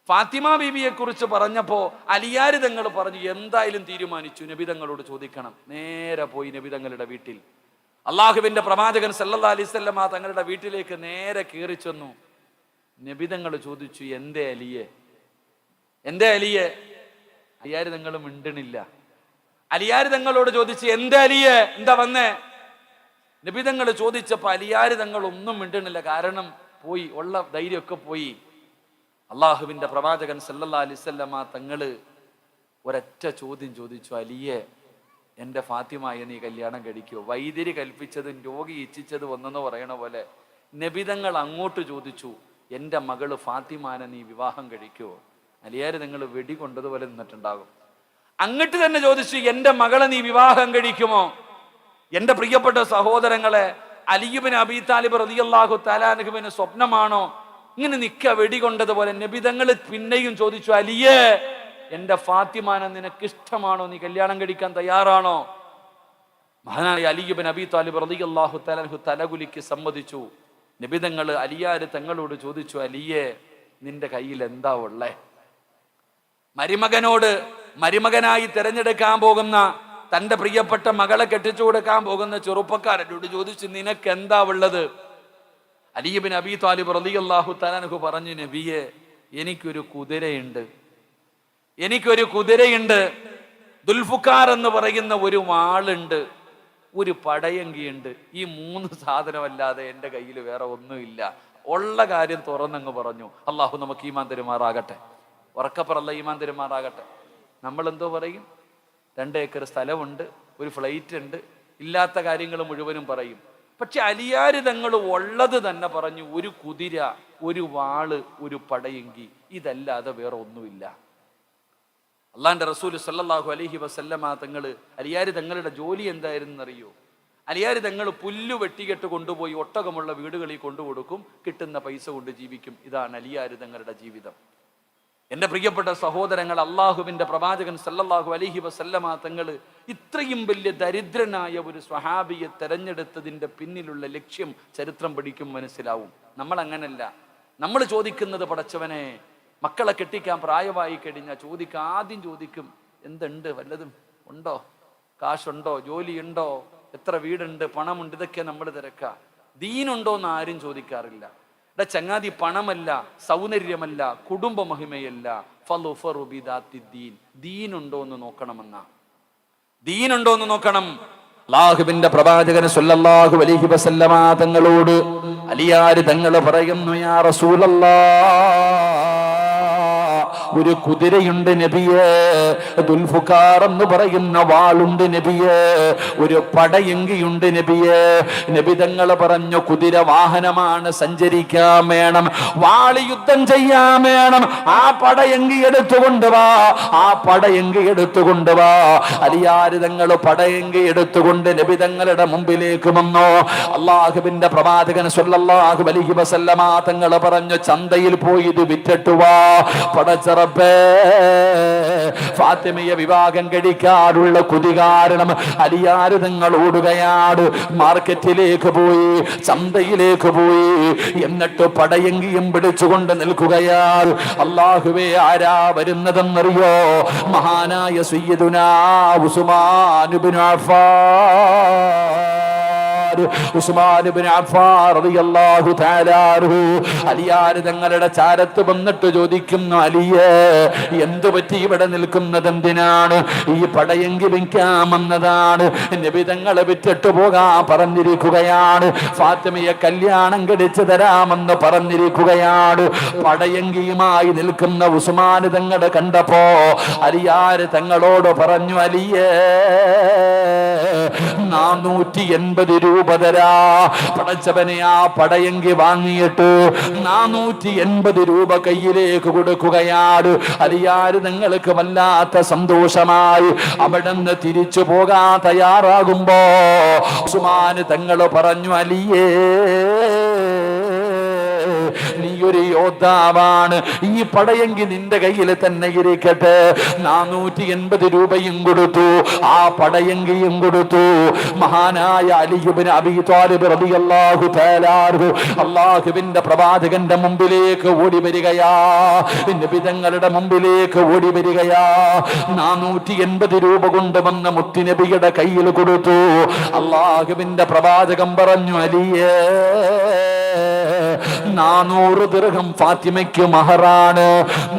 ഫാത്തിമ ബീബിയെ കുറിച്ച് പറഞ്ഞപ്പോ അലിയാര് തങ്ങൾ പറഞ്ഞു, എന്തായാലും തീരുമാനിച്ചു, നബി തങ്ങളോട് ചോദിക്കണം. നേരെ പോയി നബി തങ്ങളുടെ വീട്ടിൽ. അള്ളാഹുവിന്റെ പ്രവാചകൻ സല്ലല്ലാഹു അലൈഹി വസല്ലം തങ്ങളുടെ വീട്ടിലേക്ക് നേരെ കയറി ചെന്നു. നബി തങ്ങൾ ചോദിച്ചു, എന്തേ അലിയെ? അലിയാര് തങ്ങൾ മിണ്ടണില്ല. അലിയാര് തങ്ങളോട് ചോദിച്ചു, എന്തേ അലിയെ, എന്താ വന്നേ? നബി തങ്ങൾ ചോദിച്ചപ്പോ അലിയാര് തങ്ങൾ ഒന്നും മിണ്ടണില്ല. കാരണം പോയി, ഉള്ള ധൈര്യമൊക്കെ പോയി. അള്ളാഹുവിന്റെ പ്രവാചകൻ സല്ലല്ലാഹു അലൈഹി വസല്ലം തങ്ങള് ഒരൊറ്റ ചോദ്യം ചോദിച്ചു, അലിയെ, എന്റെ ഫാത്തിമയെ നീ കല്യാണം കഴിക്കുമോ? വൈദ്യര് കൽപ്പിച്ചതും രോഗി ഇച്ഛിച്ചത് വന്നെന്ന് പറയണ പോലെ നബി തങ്ങൾ അങ്ങോട്ട് ചോദിച്ചു, എന്റെ മകള് ഫാത്തിമാനെ നീ വിവാഹം കഴിക്കുമോ? അലിയാര് നിങ്ങൾ വെടി കൊണ്ടതുപോലെ നിന്നിട്ടുണ്ടാകും. അങ്ങോട്ട് തന്നെ ചോദിച്ചു, എന്റെ മകളെ നീ വിവാഹം കഴിക്കുമോ? എന്റെ പ്രിയപ്പെട്ട സഹോദരങ്ങളെ, അലി ഇബ്നു അബീ താലിബ് റളിയല്ലാഹു തആല അൻഹുവിന് സ്വപ്നമാണോ ഇങ്ങനെ നിക്ക വെടി കൊണ്ടതുപോലെ? നബി തങ്ങൾ പിന്നെയും ചോദിച്ചു, അലിയെ, എന്റെ ഫാത്തിമാനെ നിനക്ക് ഇഷ്ടമാണോ? നീ കല്യാണം കഴിക്കാൻ തയ്യാറാണോ? മഹാനായ അലി ഇബ്നു അബീ താലിബ് റളിയല്ലാഹു തആല അൻഹു തലകുലിക്ക് സമ്മതിച്ചു. നബി തങ്ങൾ അലിയാര് തങ്ങളോട് ചോദിച്ചു, അലിയെ, നിന്റെ കയ്യിൽ എന്താ ഉള്ളേ? മരുമകനായി തിരഞ്ഞെടുക്കാൻ പോകുന്ന, തന്റെ പ്രിയപ്പെട്ട മകളെ കെട്ടിച്ചു കൊടുക്കാൻ പോകുന്ന ചെറുപ്പക്കാരനോട് ചോദിച്ചു, നിനക്ക് എന്താ ഉള്ളത്? അലി ഇബ്നു അബീ താലിബ് റളിയല്ലാഹു തആല അൻഹു പറഞ്ഞു, നബിയെ, എനിക്കൊരു കുതിരയുണ്ട്, ദുൽഫുക്കാർ എന്ന് പറയുന്ന ഒരു വാളുണ്ട്, ഒരു പടയങ്കിയുണ്ട്. ഈ 3 സാധനമല്ലാതെ എൻ്റെ കയ്യിൽ വേറെ ഒന്നുമില്ല. ഉള്ള കാര്യം തുറന്നങ്ങ് പറഞ്ഞു. അള്ളാഹു നമുക്ക് ഈമാൻ തരുമാറാകട്ടെ. ഉറക്കപ്പറല്ല ഈമാൻ തരുമാറാകട്ടെ. നമ്മൾ എന്തോ പറയും, 2 ഏക്കർ സ്ഥലമുണ്ട്, ഒരു ഫ്ലൈറ്റ് ഉണ്ട്, ഇല്ലാത്ത കാര്യങ്ങൾ മുഴുവനും പറയും. പക്ഷെ അലിയാര് തങ്ങൾ ഉള്ളത് തന്നെ പറഞ്ഞു, ഒരു കുതിര, ഒരു വാള്, ഒരു പടയെങ്കി, ഇതല്ലാതെ വേറെ ഒന്നുമില്ല. അള്ളാന്റെ റസൂൽ സല്ലല്ലാഹു അലൈഹി വസല്ലമ തങ്ങള്, അലിയാര് തങ്ങളുടെ ജോലി എന്തായിരുന്നറിയോ? അലിയാര് തങ്ങൾ പുല്ല് വെട്ടികെട്ട് കൊണ്ടുപോയി ഒട്ടകമുള്ള വീടുകളിൽ കൊണ്ടുകൊടുക്കും, കിട്ടുന്ന പൈസ കൊണ്ട് ജീവിക്കും. ഇതാണ് അലിയാര് തങ്ങളുടെ ജീവിതം. എൻ്റെ പ്രിയപ്പെട്ട സഹോദരങ്ങൾ, അള്ളാഹുവിൻ്റെ പ്രവാചകൻ സല്ലല്ലാഹു അലൈഹി വസല്ലമ തങ്ങൾ ഇത്രയും വലിയ ദരിദ്രനായ ഒരു സ്വഹാബിയെ തെരഞ്ഞെടുത്തതിൻ്റെ പിന്നിലുള്ള ലക്ഷ്യം ചരിത്രം പഠിക്കും മനസ്സിലാവും. നമ്മൾ അങ്ങനല്ല. നമ്മൾ ചോദിക്കുന്നത്, പടച്ചവനെ, മക്കളെ കെട്ടിക്കാൻ പ്രായമായി കഴിഞ്ഞാൽ ആദ്യം ചോദിക്കും, എന്തുണ്ട്, വല്ലതും ഉണ്ടോ, കാശുണ്ടോ, ജോലിയുണ്ടോ, എത്ര വീടുണ്ട്, പണമുണ്ട്, ഇതൊക്കെ നമ്മൾ തിരക്കുക. ദീനുണ്ടോ എന്ന് ആരും ചോദിക്കാറില്ല. ചങ്ങാതി, പണമല്ല, സൗന്ദര്യമല്ല, കുടുംബ മഹിമയല്ല, ദീനുണ്ടോ എന്ന് നോക്കണമെന്ന. ദീനുണ്ടോ എന്ന് നോക്കണം. അല്ലാഹുവിന്റെ പ്രവാചകൻ സല്ലല്ലാഹു അലൈഹി വസല്ലമ തങ്ങളോട് അലിയാര് തങ്ങൾ പറയുന്നു, യാ റസൂലല്ലാഹ്, ഒരു കുതിരയുണ്ട് നബിയേ, ദുൽഫുഖാർ എന്ന് പറയുന്ന വാളുണ്ട് നബിയേ, ഒരു പടയങ്കിയുണ്ട് നബിയേ. നബി തങ്ങൾ പറഞ്ഞു, കുതിര വാഹനമാണ്, സഞ്ചരിക്കാൻ വേണം, വാള് യുദ്ധം ചെയ്യാൻ വേണം, ആ പടയങ്കി എടുത്തുകൊണ്ട് വാ, ആ പടയങ്കി എടുത്തുകൊണ്ട് വാ. അലിയാര് തങ്ങൾ പടയങ്കി എടുത്തുകൊണ്ട് നബി തങ്ങളുടെ മുമ്പിലേക്ക് വന്നു. അല്ലാഹുവിന്റെ പ്രവാചകൻ സല്ലല്ലാഹു അലൈഹി വസല്ലമ തങ്ങൾ പറഞ്ഞു, ചന്തയിൽ പോയി ഇത് വിറ്റിട്ട് വാ. പടച്ചറബേ, ഫാത്തിമയെ വിവാഹം കഴിക്കാനുള്ള കുതി കാരണം അലിയാര് തങ്ങൾ ഓടുകയാണ്. മാർക്കറ്റിലേക്ക് പോയി, ചന്തയിലേക്ക് പോയി, എന്നിട്ട് പടയങ്കിയും പിടിച്ചുകൊണ്ട് നിൽക്കുകയാണ്. അല്ലാഹുവേ, ആരാ വരുന്നതെന്നറിയോ? മഹാനായ സയ്യിദുനാ ഉസ്മാൻ ഇബ്നു അഫ്ഫാൻ റളിയല്ലാഹു തആല അൻഹു അലിയാര് തങ്ങളുടെ ചാരത്ത് വന്നിട്ട് ചോദിക്കുന്നു, അലിയേ, എന്തു പറ്റി ഇവിടെ നിൽക്കുന്നത് എന്തിനാണ്? ഈ പടയങ്കി വിൽക്കാമെന്നതാണ്, നബി തങ്ങളെ വിറ്റിട്ട് പോകാൻ പറഞ്ഞിരിക്കുകയാണ്, ഫാത്തിമയെ കല്യാണം കഴിച്ചു തരാമെന്ന് പറഞ്ഞിരിക്കുകയാണ്. പടയങ്കിയുമായി നിൽക്കുന്ന ഉസ്മാൻ തങ്ങളെ കണ്ടപ്പോ അലിയാര് തങ്ങളോട് പറഞ്ഞു, അലിയേ, 480 രൂപ തരാ. പടച്ചവനെ, ആ പടയങ്കി വാങ്ങിയിട്ട് 480 രൂപ കയ്യിലേക്ക് കൊടുക്കുകയാണ്. അലിയാര് നിങ്ങൾക്ക് വല്ലാത്ത സന്തോഷമായി അവിടെ നിന്ന് തിരിച്ചു പോകാൻ തയ്യാറാകുമ്പോ ഉസ്മാൻ തങ്ങൾ പറഞ്ഞു, അലിയേ, നീ ഒരു യോദ്ധാവാണ്, ഈ പടയെങ്കി നിന്റെ കയ്യിൽ തന്നെ ഇരിക്കട്ടെ. 480 രൂപയും കൊടുത്തു, ആ പടയെങ്കിയും കൊടുത്തു. മഹാനായ അലി ഇബ്നു അബീ ത്വാലിബ് റളിയല്ലാഹു തആല അൻഹു അല്ലാഹുവിന്റെ പ്രവാചകന്റെ മുമ്പിലേക്ക് ഓടി വരികയാ, നബി തങ്ങളുടെ മുമ്പിലേക്ക് ഓടി വരികയാ. 480 രൂപ കൊണ്ടുവന്ന മുത്തുനബിയുടെ കയ്യിൽ കൊടുത്തു. അല്ലാഹുവിന്റെ പ്രവാചകൻ പറഞ്ഞു, അലിയേ, 400 ദിർഹം ഫാത്തിമയ്ക്ക് മഹറാണ്,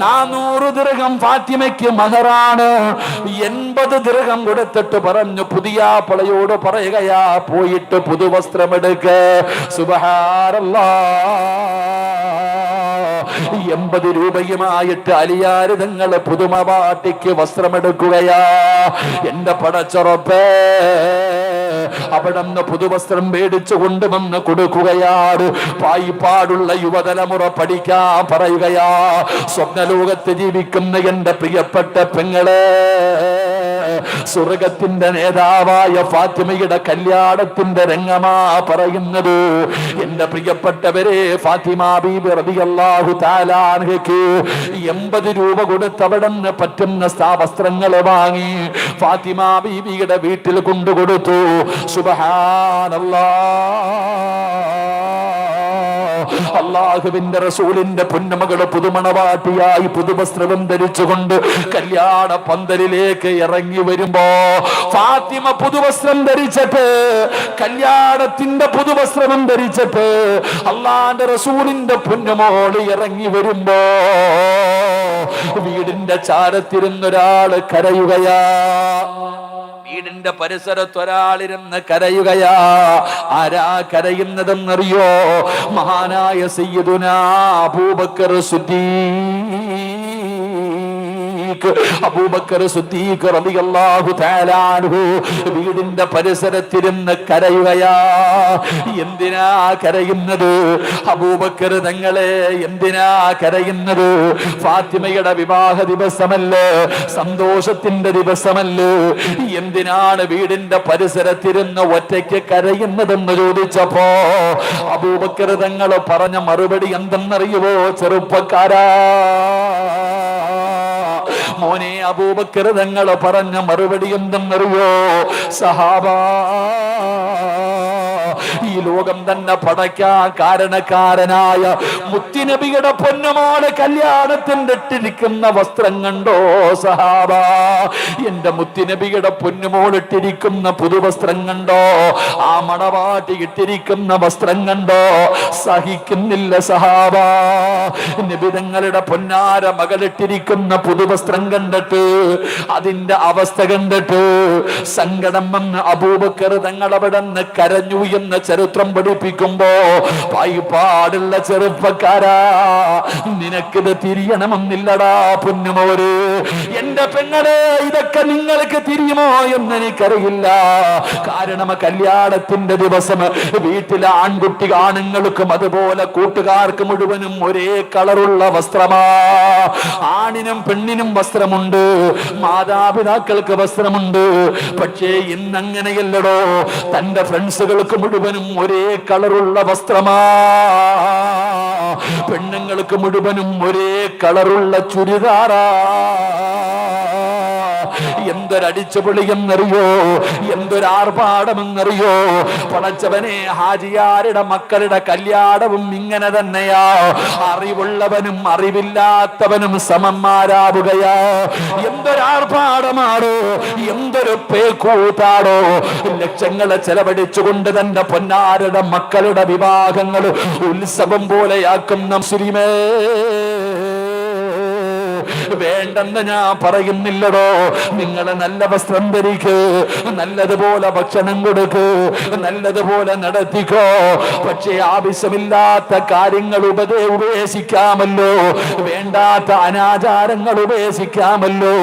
400 ദിർഹം ഫാത്തിമയ്ക്ക് മഹറാണ്. 80 ദിർഹം കൊടുത്തിട്ട് പറഞ്ഞു, പുതിയ പളയോട് പറയുകയാ, പോയിട്ട് പുതുവസ്ത്രമെടുക്ക. സുബ്ഹാനല്ലാഹ്, 80 രൂപയുമായിട്ട് അലിയാര് തങ്ങൾ പുതുമ പാട്ടിക്ക് വസ്ത്രമെടുക്കുകയാ. എന്റെ പടച്ചറപ്പേ, അവിടെ നിന്ന് പുതുവസ്ത്രം മേടിച്ചു കൊണ്ടുവന്ന് കൊടുക്കുകയാണ്. പായിപ്പാടുള്ള യുവതലമുറ പഠിക്കാൻ പറയുകയാ. സ്വപ്നലോകത്ത് ജീവിക്കുന്ന എന്റെ പ്രിയപ്പെട്ട പെങ്ങളെ, സ്വർഗത്തിന്റെ നേതാവായ ഫാത്തിമയുടെ കല്യാണത്തിന്റെ രംഗമാ പറയുന്നത്. എന്റെ പ്രിയപ്പെട്ടവരെ, ഫാത്തിമ ബീബി റളിയല്ലാഹു തആല അൻഹയ്ക്ക് 80 രൂപ കൊടുത്ത് അവിടെ നിന്ന് പറ്റുന്ന വസ്ത്രങ്ങൾ വാങ്ങി ഫാത്തിമ ബീബിയുടെ വീട്ടിൽ കൊണ്ടുകൊടുത്തു. സുബ്ഹാനല്ലാഹ്, അല്ലാഹുവിന്റെ റസൂലിന്റെ പൊന്നുമകള് പുതുമണവാട്ടിയായി പുതുവസ്ത്രം ധരിച്ചുകൊണ്ട് കല്യാണ പന്തലിലേക്ക് ഇറങ്ങി വരുമ്പോ ഫാത്തിമ പുതുവസ്ത്രം ധരിച്ചിട്ട്, കല്യാണത്തിന്റെ പുതുവസ്ത്രം ധരിച്ചിട്ട് അള്ളാന്റെ റസൂലിന്റെ പൊന്നുമോള് ഇറങ്ങി വരുമ്പോ വീടിന്റെ ചാരത്തിരുന്നൊരാള് കരയുകയാ. വീടിന്റെ പരിസരത്ത് ഒരാളിരുന്ന് കരയുകയാ. ആരാ കരയുന്നതെന്നറിയോ? മഹാനായ സയ്യിദുനാ അബൂബക്കർ സിദ്ദീഖ് സിദ്ദീഖ് അബൂബക്കർ സിദ്ദീഖ് റളിയല്ലാഹു തആല അൻഹു വീടിന്റെ പരിസരത്തിരുന്ന് കരയുകയാ. എന്തിനാ കരയുന്നത്? അബൂബക്കർ തങ്ങളെ എന്തിനാ കരയുന്നത്? ഫാത്തിമയുടെ വിവാഹ ദിവസമല്ലേ, സന്തോഷത്തിന്റെ ദിവസമല്ലേ, എന്തിനാണ് വീടിന്റെ പരിസരത്തിരുന്ന് ഒറ്റയ്ക്ക് കരയുന്നതെന്ന് ചോദിച്ചപ്പോ അബൂബക്കർ തങ്ങൾ പറഞ്ഞ മറുപടി എന്തെന്നറിയുവോ ചെറുപ്പക്കാരാ? മോനെ, അബൂബക്കർ തങ്ങൾ പറഞ്ഞ മറുപടി എന്തെന്നറിയോ? സഹാബാ, ഈ ലോകം തന്നെ പടയ്ക്കാൻ കാരണക്കാരനായ മുത്തുനബിയുടെ പൊന്നുമോളെ കല്യാണത്തിന്റെ ഇട്ടിരിക്കുന്ന വസ്ത്രം കണ്ടോ സഹാബ? എന്റെ മുത്തുനബിയുടെ പൊന്നുമോളിട്ടിരിക്കുന്ന പുതുവസ്ത്രം കണ്ടോ? ആ മണവാട്ടി ഇട്ടിരിക്കുന്ന വസ്ത്രം കണ്ടോ? സഹിക്കുന്നില്ല സഹാബ. നബിതങ്ങളുടെ പൊന്നാര മകളിട്ടിരിക്കുന്ന പുതുവസ്ത്രം കണ്ടിട്ട്, അതിന്റെ അവസ്ഥ കണ്ടിട്ട് സങ്കടം വന്ന് അബൂബക്കർ തങ്ങൾ അവിടെ നിന്ന് കരഞ്ഞു എന്ന് ചരിത്രം പഠിപ്പിക്കുമ്പോ, പായിപ്പാടുള്ള ചെറുപ്പക്കാരാ, നിനക്കിത് തിരിയണമെന്നില്ലടാ പൊന്നുമോര്. എന്റെ പെങ്ങളെ, ഇതൊക്കെ നിങ്ങൾക്ക് തിരിയുമോ എന്ന് എനിക്കറിയില്ല. കാരണം കല്യാണത്തിന്റെ ദിവസം വീട്ടിലെ ആൺകുട്ടികൾക്കും അതുപോലെ കൂട്ടുകാർക്ക് മുഴുവനും ഒരേ കളറുള്ള വസ്ത്രമാ. ആണിനും പെണ്ണിനും വസ്ത്രമുണ്ട്, മാതാപിതാക്കൾക്ക് വസ്ത്രമുണ്ട്. പക്ഷേ ഇന്നങ്ങനെയല്ലടോ, തന്റെ ഫ്രണ്ട്സുകൾക്ക് മുഴുവനും ഒരേ കളറുള്ള വസ്ത്രമാ. പെണ്ണുങ്ങൾക്ക് മുഴുവനും ഒരേ കളറുള്ള ചുരിദാറാ. എന്തൊരടിച്ചുപൊളിയെന്നറിയോ, എന്തൊരാർഭാടമെന്നറിയോ? പടച്ചവനെ, ഹാജിയാരുടെ മക്കളുടെ കല്യാണവും ഇങ്ങനെ തന്നെയാ. അറിവുള്ളവനും അറിവില്ലാത്തവനും സമന്മാരാവുകയാ. എന്തൊരാർഭാടമാണോ, എന്തൊരു പേക്കൂത്താടോ. ലക്ഷങ്ങളെ ചെലവഴിച്ചുകൊണ്ട് തന്റെ പൊന്നാരുടെ മക്കളുടെ വിവാഹങ്ങൾ ഉത്സവം പോലെയാക്കുന്ന മുസ്ലിമേ, വേണ്ടെന്ന് ഞാൻ പറയുന്നില്ലടോ. നിങ്ങൾ നല്ല വസ്ത്രം ധരിക്ക്, നല്ലതുപോലെ ഭക്ഷണം കൊടുക്ക്, നല്ലതുപോലെ നടത്തിക്കോ. പക്ഷേ ആവശ്യമില്ലാത്ത കാര്യങ്ങൾ ഉപേക്ഷിക്കാമല്ലോ, വേണ്ടാത്ത അനാചാരങ്ങൾ ഉപേക്ഷിക്കാമല്ലോ.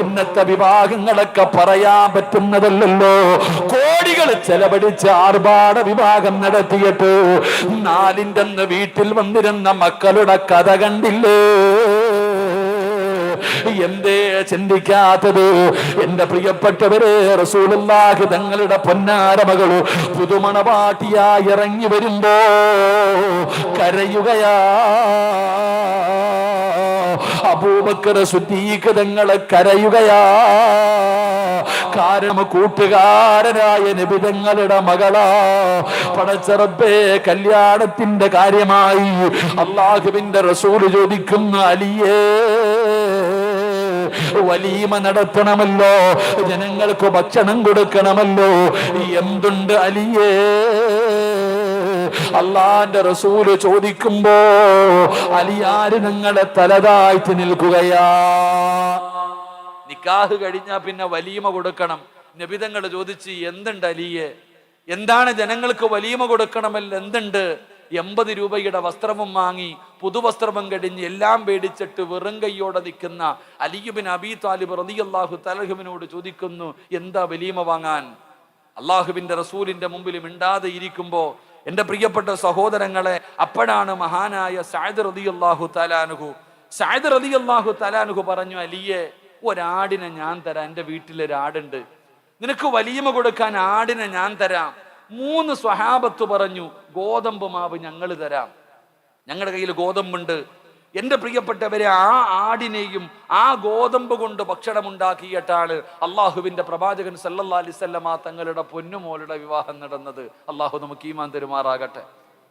ഇന്നത്തെ വിവാഹങ്ങളൊക്കെ പറയാൻ പറ്റുന്നതല്ലല്ലോ. കോടികൾ ചെലവഴിച്ച് ആർഭാട വിവാഹം നടത്തിയിട്ട് നാലിൻ്റെ വീട്ടിൽ വന്നിരുന്ന മക്കളുടെ കഥ കണ്ടില്ലേ? എന്തേ ചിന്തിക്കാത്തത്? എന്റെ പ്രിയപ്പെട്ടവരെ, റസൂലുള്ളാഹി തങ്ങളുടെ പൊന്നാര മകള് പുതുമണവാട്ടിയായി ഇറങ്ങി വരുമ്പോ കരയുകയാ. അബൂബക്കർ സിദ്ദീഖ് തങ്ങളെ കരയുകയാ. കാരണം കൂട്ടുകാരനായ നബി തങ്ങളുടെ മകളാ. പടച്ച റബ്ബേ, കല്യാണത്തിന്റെ കാര്യമായി അല്ലാഹുവിന്റെ റസൂൽ ചോദിക്കുന്നു, അലിയേ, വലീമ നടത്തണമല്ലോ, ജനങ്ങൾക്ക് ഭക്ഷണം കൊടുക്കണമല്ലോ, എന്തുണ്ട് അലിയേ? അള്ളാന്റെ റസൂല് ചോദിക്കുമ്പോ അലിയാര് നിങ്ങളെ തലതാഴ്ത്തി നിൽക്കുകയാ. നിക്കാഹ് കഴിഞ്ഞാ പിന്നെ വലീമ കൊടുക്കണം. നബിതങ്ങൾ ചോദിച്ച്, എന്തുണ്ട് അലിയെ? എന്താണ് ജനങ്ങൾക്ക് വലീമ കൊടുക്കണമല്ലോ, എന്തുണ്ട്? 80 രൂപയുടെ വസ്ത്രവും വാങ്ങി പുതുവസ്ത്രവും കഴിഞ്ഞ് എല്ലാം പേടിച്ചിട്ട് വെറും കൈയോടെ നിൽക്കുന്ന അലി ഇബ്നു അബീ താലിബ് റളിയല്ലാഹു തആലഹുവിനോട് ചോദിക്കുന്നു, എന്താ വലീമ വാങ്ങാൻ? അള്ളാഹുവിന്റെ റസൂലിന്റെ മുമ്പിൽ മിണ്ടാതെ ഇരിക്കുമ്പോ എന്റെ പ്രിയപ്പെട്ട സഹോദരങ്ങളെ, അപ്പോഴാണ് മഹാനായ സഅദ് റളിയല്ലാഹു തആല അൻഹു പറഞ്ഞു, അലിയെ, ഒരാടിനെ ഞാൻ തരാം, എൻ്റെ വീട്ടിലൊരാടുണ്ട്, നിനക്ക് വലീമ കൊടുക്കാൻ ആടിനെ ഞാൻ തരാം. 3 സ്വഹാബത്ത് പറഞ്ഞു, ഗോതമ്പ് മാവ് ഞങ്ങൾ തരാം, ഞങ്ങളുടെ കയ്യിൽ ഗോതമ്പുണ്ട്. എൻ്റെ പ്രിയപ്പെട്ടവരെ, ആ ആടിനെയും ആ ഗോതമ്പ് കൊണ്ട് ഭക്ഷണമുണ്ടാക്കിയിട്ടാണ് അള്ളാഹുവിന്റെ പ്രവാചകൻ സല്ലല്ലാഹു അലൈഹി വസല്ലമ തങ്ങളുടെ പൊന്നുമോളുടെ വിവാഹം നടന്നത്. അള്ളാഹു നമുക്ക് ഈമാൻ തരുമാറാകട്ടെ.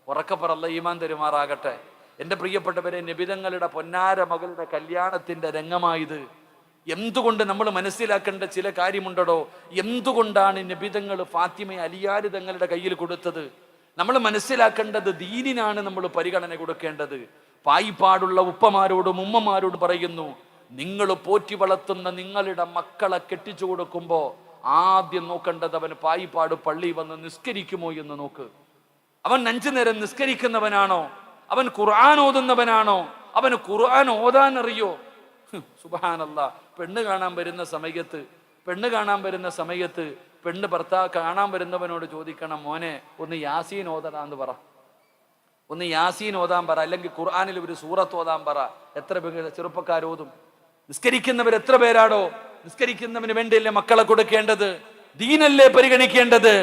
ഉറക്കപ്പറ, അല്ലാഹു ഈമാൻ തരുമാറാകട്ടെ. എൻ്റെ പ്രിയപ്പെട്ടവരെ, നബിതങ്ങളുടെ പൊന്നാര മകളുടെ കല്യാണത്തിന്റെ രംഗമായത്. എന്തുകൊണ്ട് നമ്മൾ മനസ്സിലാക്കേണ്ട ചില കാര്യമുണ്ടോ? എന്തുകൊണ്ടാണ് നബിതങ്ങൾ ഫാത്തിമയെ അലിയാര് തങ്ങളുടെ കയ്യിൽ കൊടുത്തത്? നമ്മൾ മനസ്സിലാക്കേണ്ടത് ദീനിനാണ് നമ്മൾ പരിഗണന കൊടുക്കേണ്ടത്. പായിപ്പാടുള്ള ഉപ്പമാരോടും ഉമ്മമാരോടും പറയുന്നു, നിങ്ങൾ പോറ്റി വളർത്തുന്ന നിങ്ങളുടെ മക്കളെ കെട്ടിച്ചു കൊടുക്കുമ്പോ ആദ്യം നോക്കേണ്ടത് അവൻ പായിപ്പാട് പള്ളി വന്ന് നിസ്കരിക്കുമോ എന്ന് നോക്ക്. അവൻ 5 നേരം നിസ്കരിക്കുന്നവനാണോ? അവൻ ഖുർആൻ ഓതുന്നവനാണോ? അവന് ഖുർആൻ ഓതാൻ അറിയോ? സുബ്ഹാനല്ലാഹ്. പെണ്ണ് കാണാൻ വരുന്ന സമയത്ത് പെണ്ണ് ഭർത്താവ് കാണാൻ വരുന്നവനോട് ചോദിക്കണം, മോനെ ഒന്ന് യാസീൻ ഓതടാന്ന് പറ, ഒന്ന് യാസീൻ ഓതാൻ പറ, അല്ലെങ്കിൽ ഖുർആനിൽ ഒരു സൂറത്ത് ഓതാൻ പറ. എത്ര ചെറുപ്പക്കാരോതും? നിസ്കരിക്കുന്നവർ എത്ര പേരാടോ? നിസ്കരിക്കുന്നവന് വേണ്ടിയല്ലേ മക്കളെ കൊടുക്കേണ്ടത്? ദീനല്ലേ പരിഗണിക്കേണ്ടത്?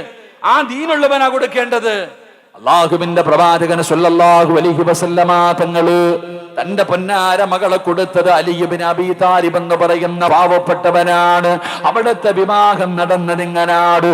ആ ദീനുള്ളവനാ കൊടുക്കേണ്ടത്. അള്ളാഹുവിന്റെ പ്രവാചകൻ സ്വല്ലല്ലാഹു അലൈഹി വസല്ലമ തങ്ങള് തന്റെ പൊന്നാര മകളെ കൊടുത്തത് അലി ഇബ്നു അബീ താലിബ് എന്ന് പറയുന്ന പാവപ്പെട്ടവനാണ്. അവിടുത്തെ വിവാഹം നടന്നത് എങ്ങനാണ്?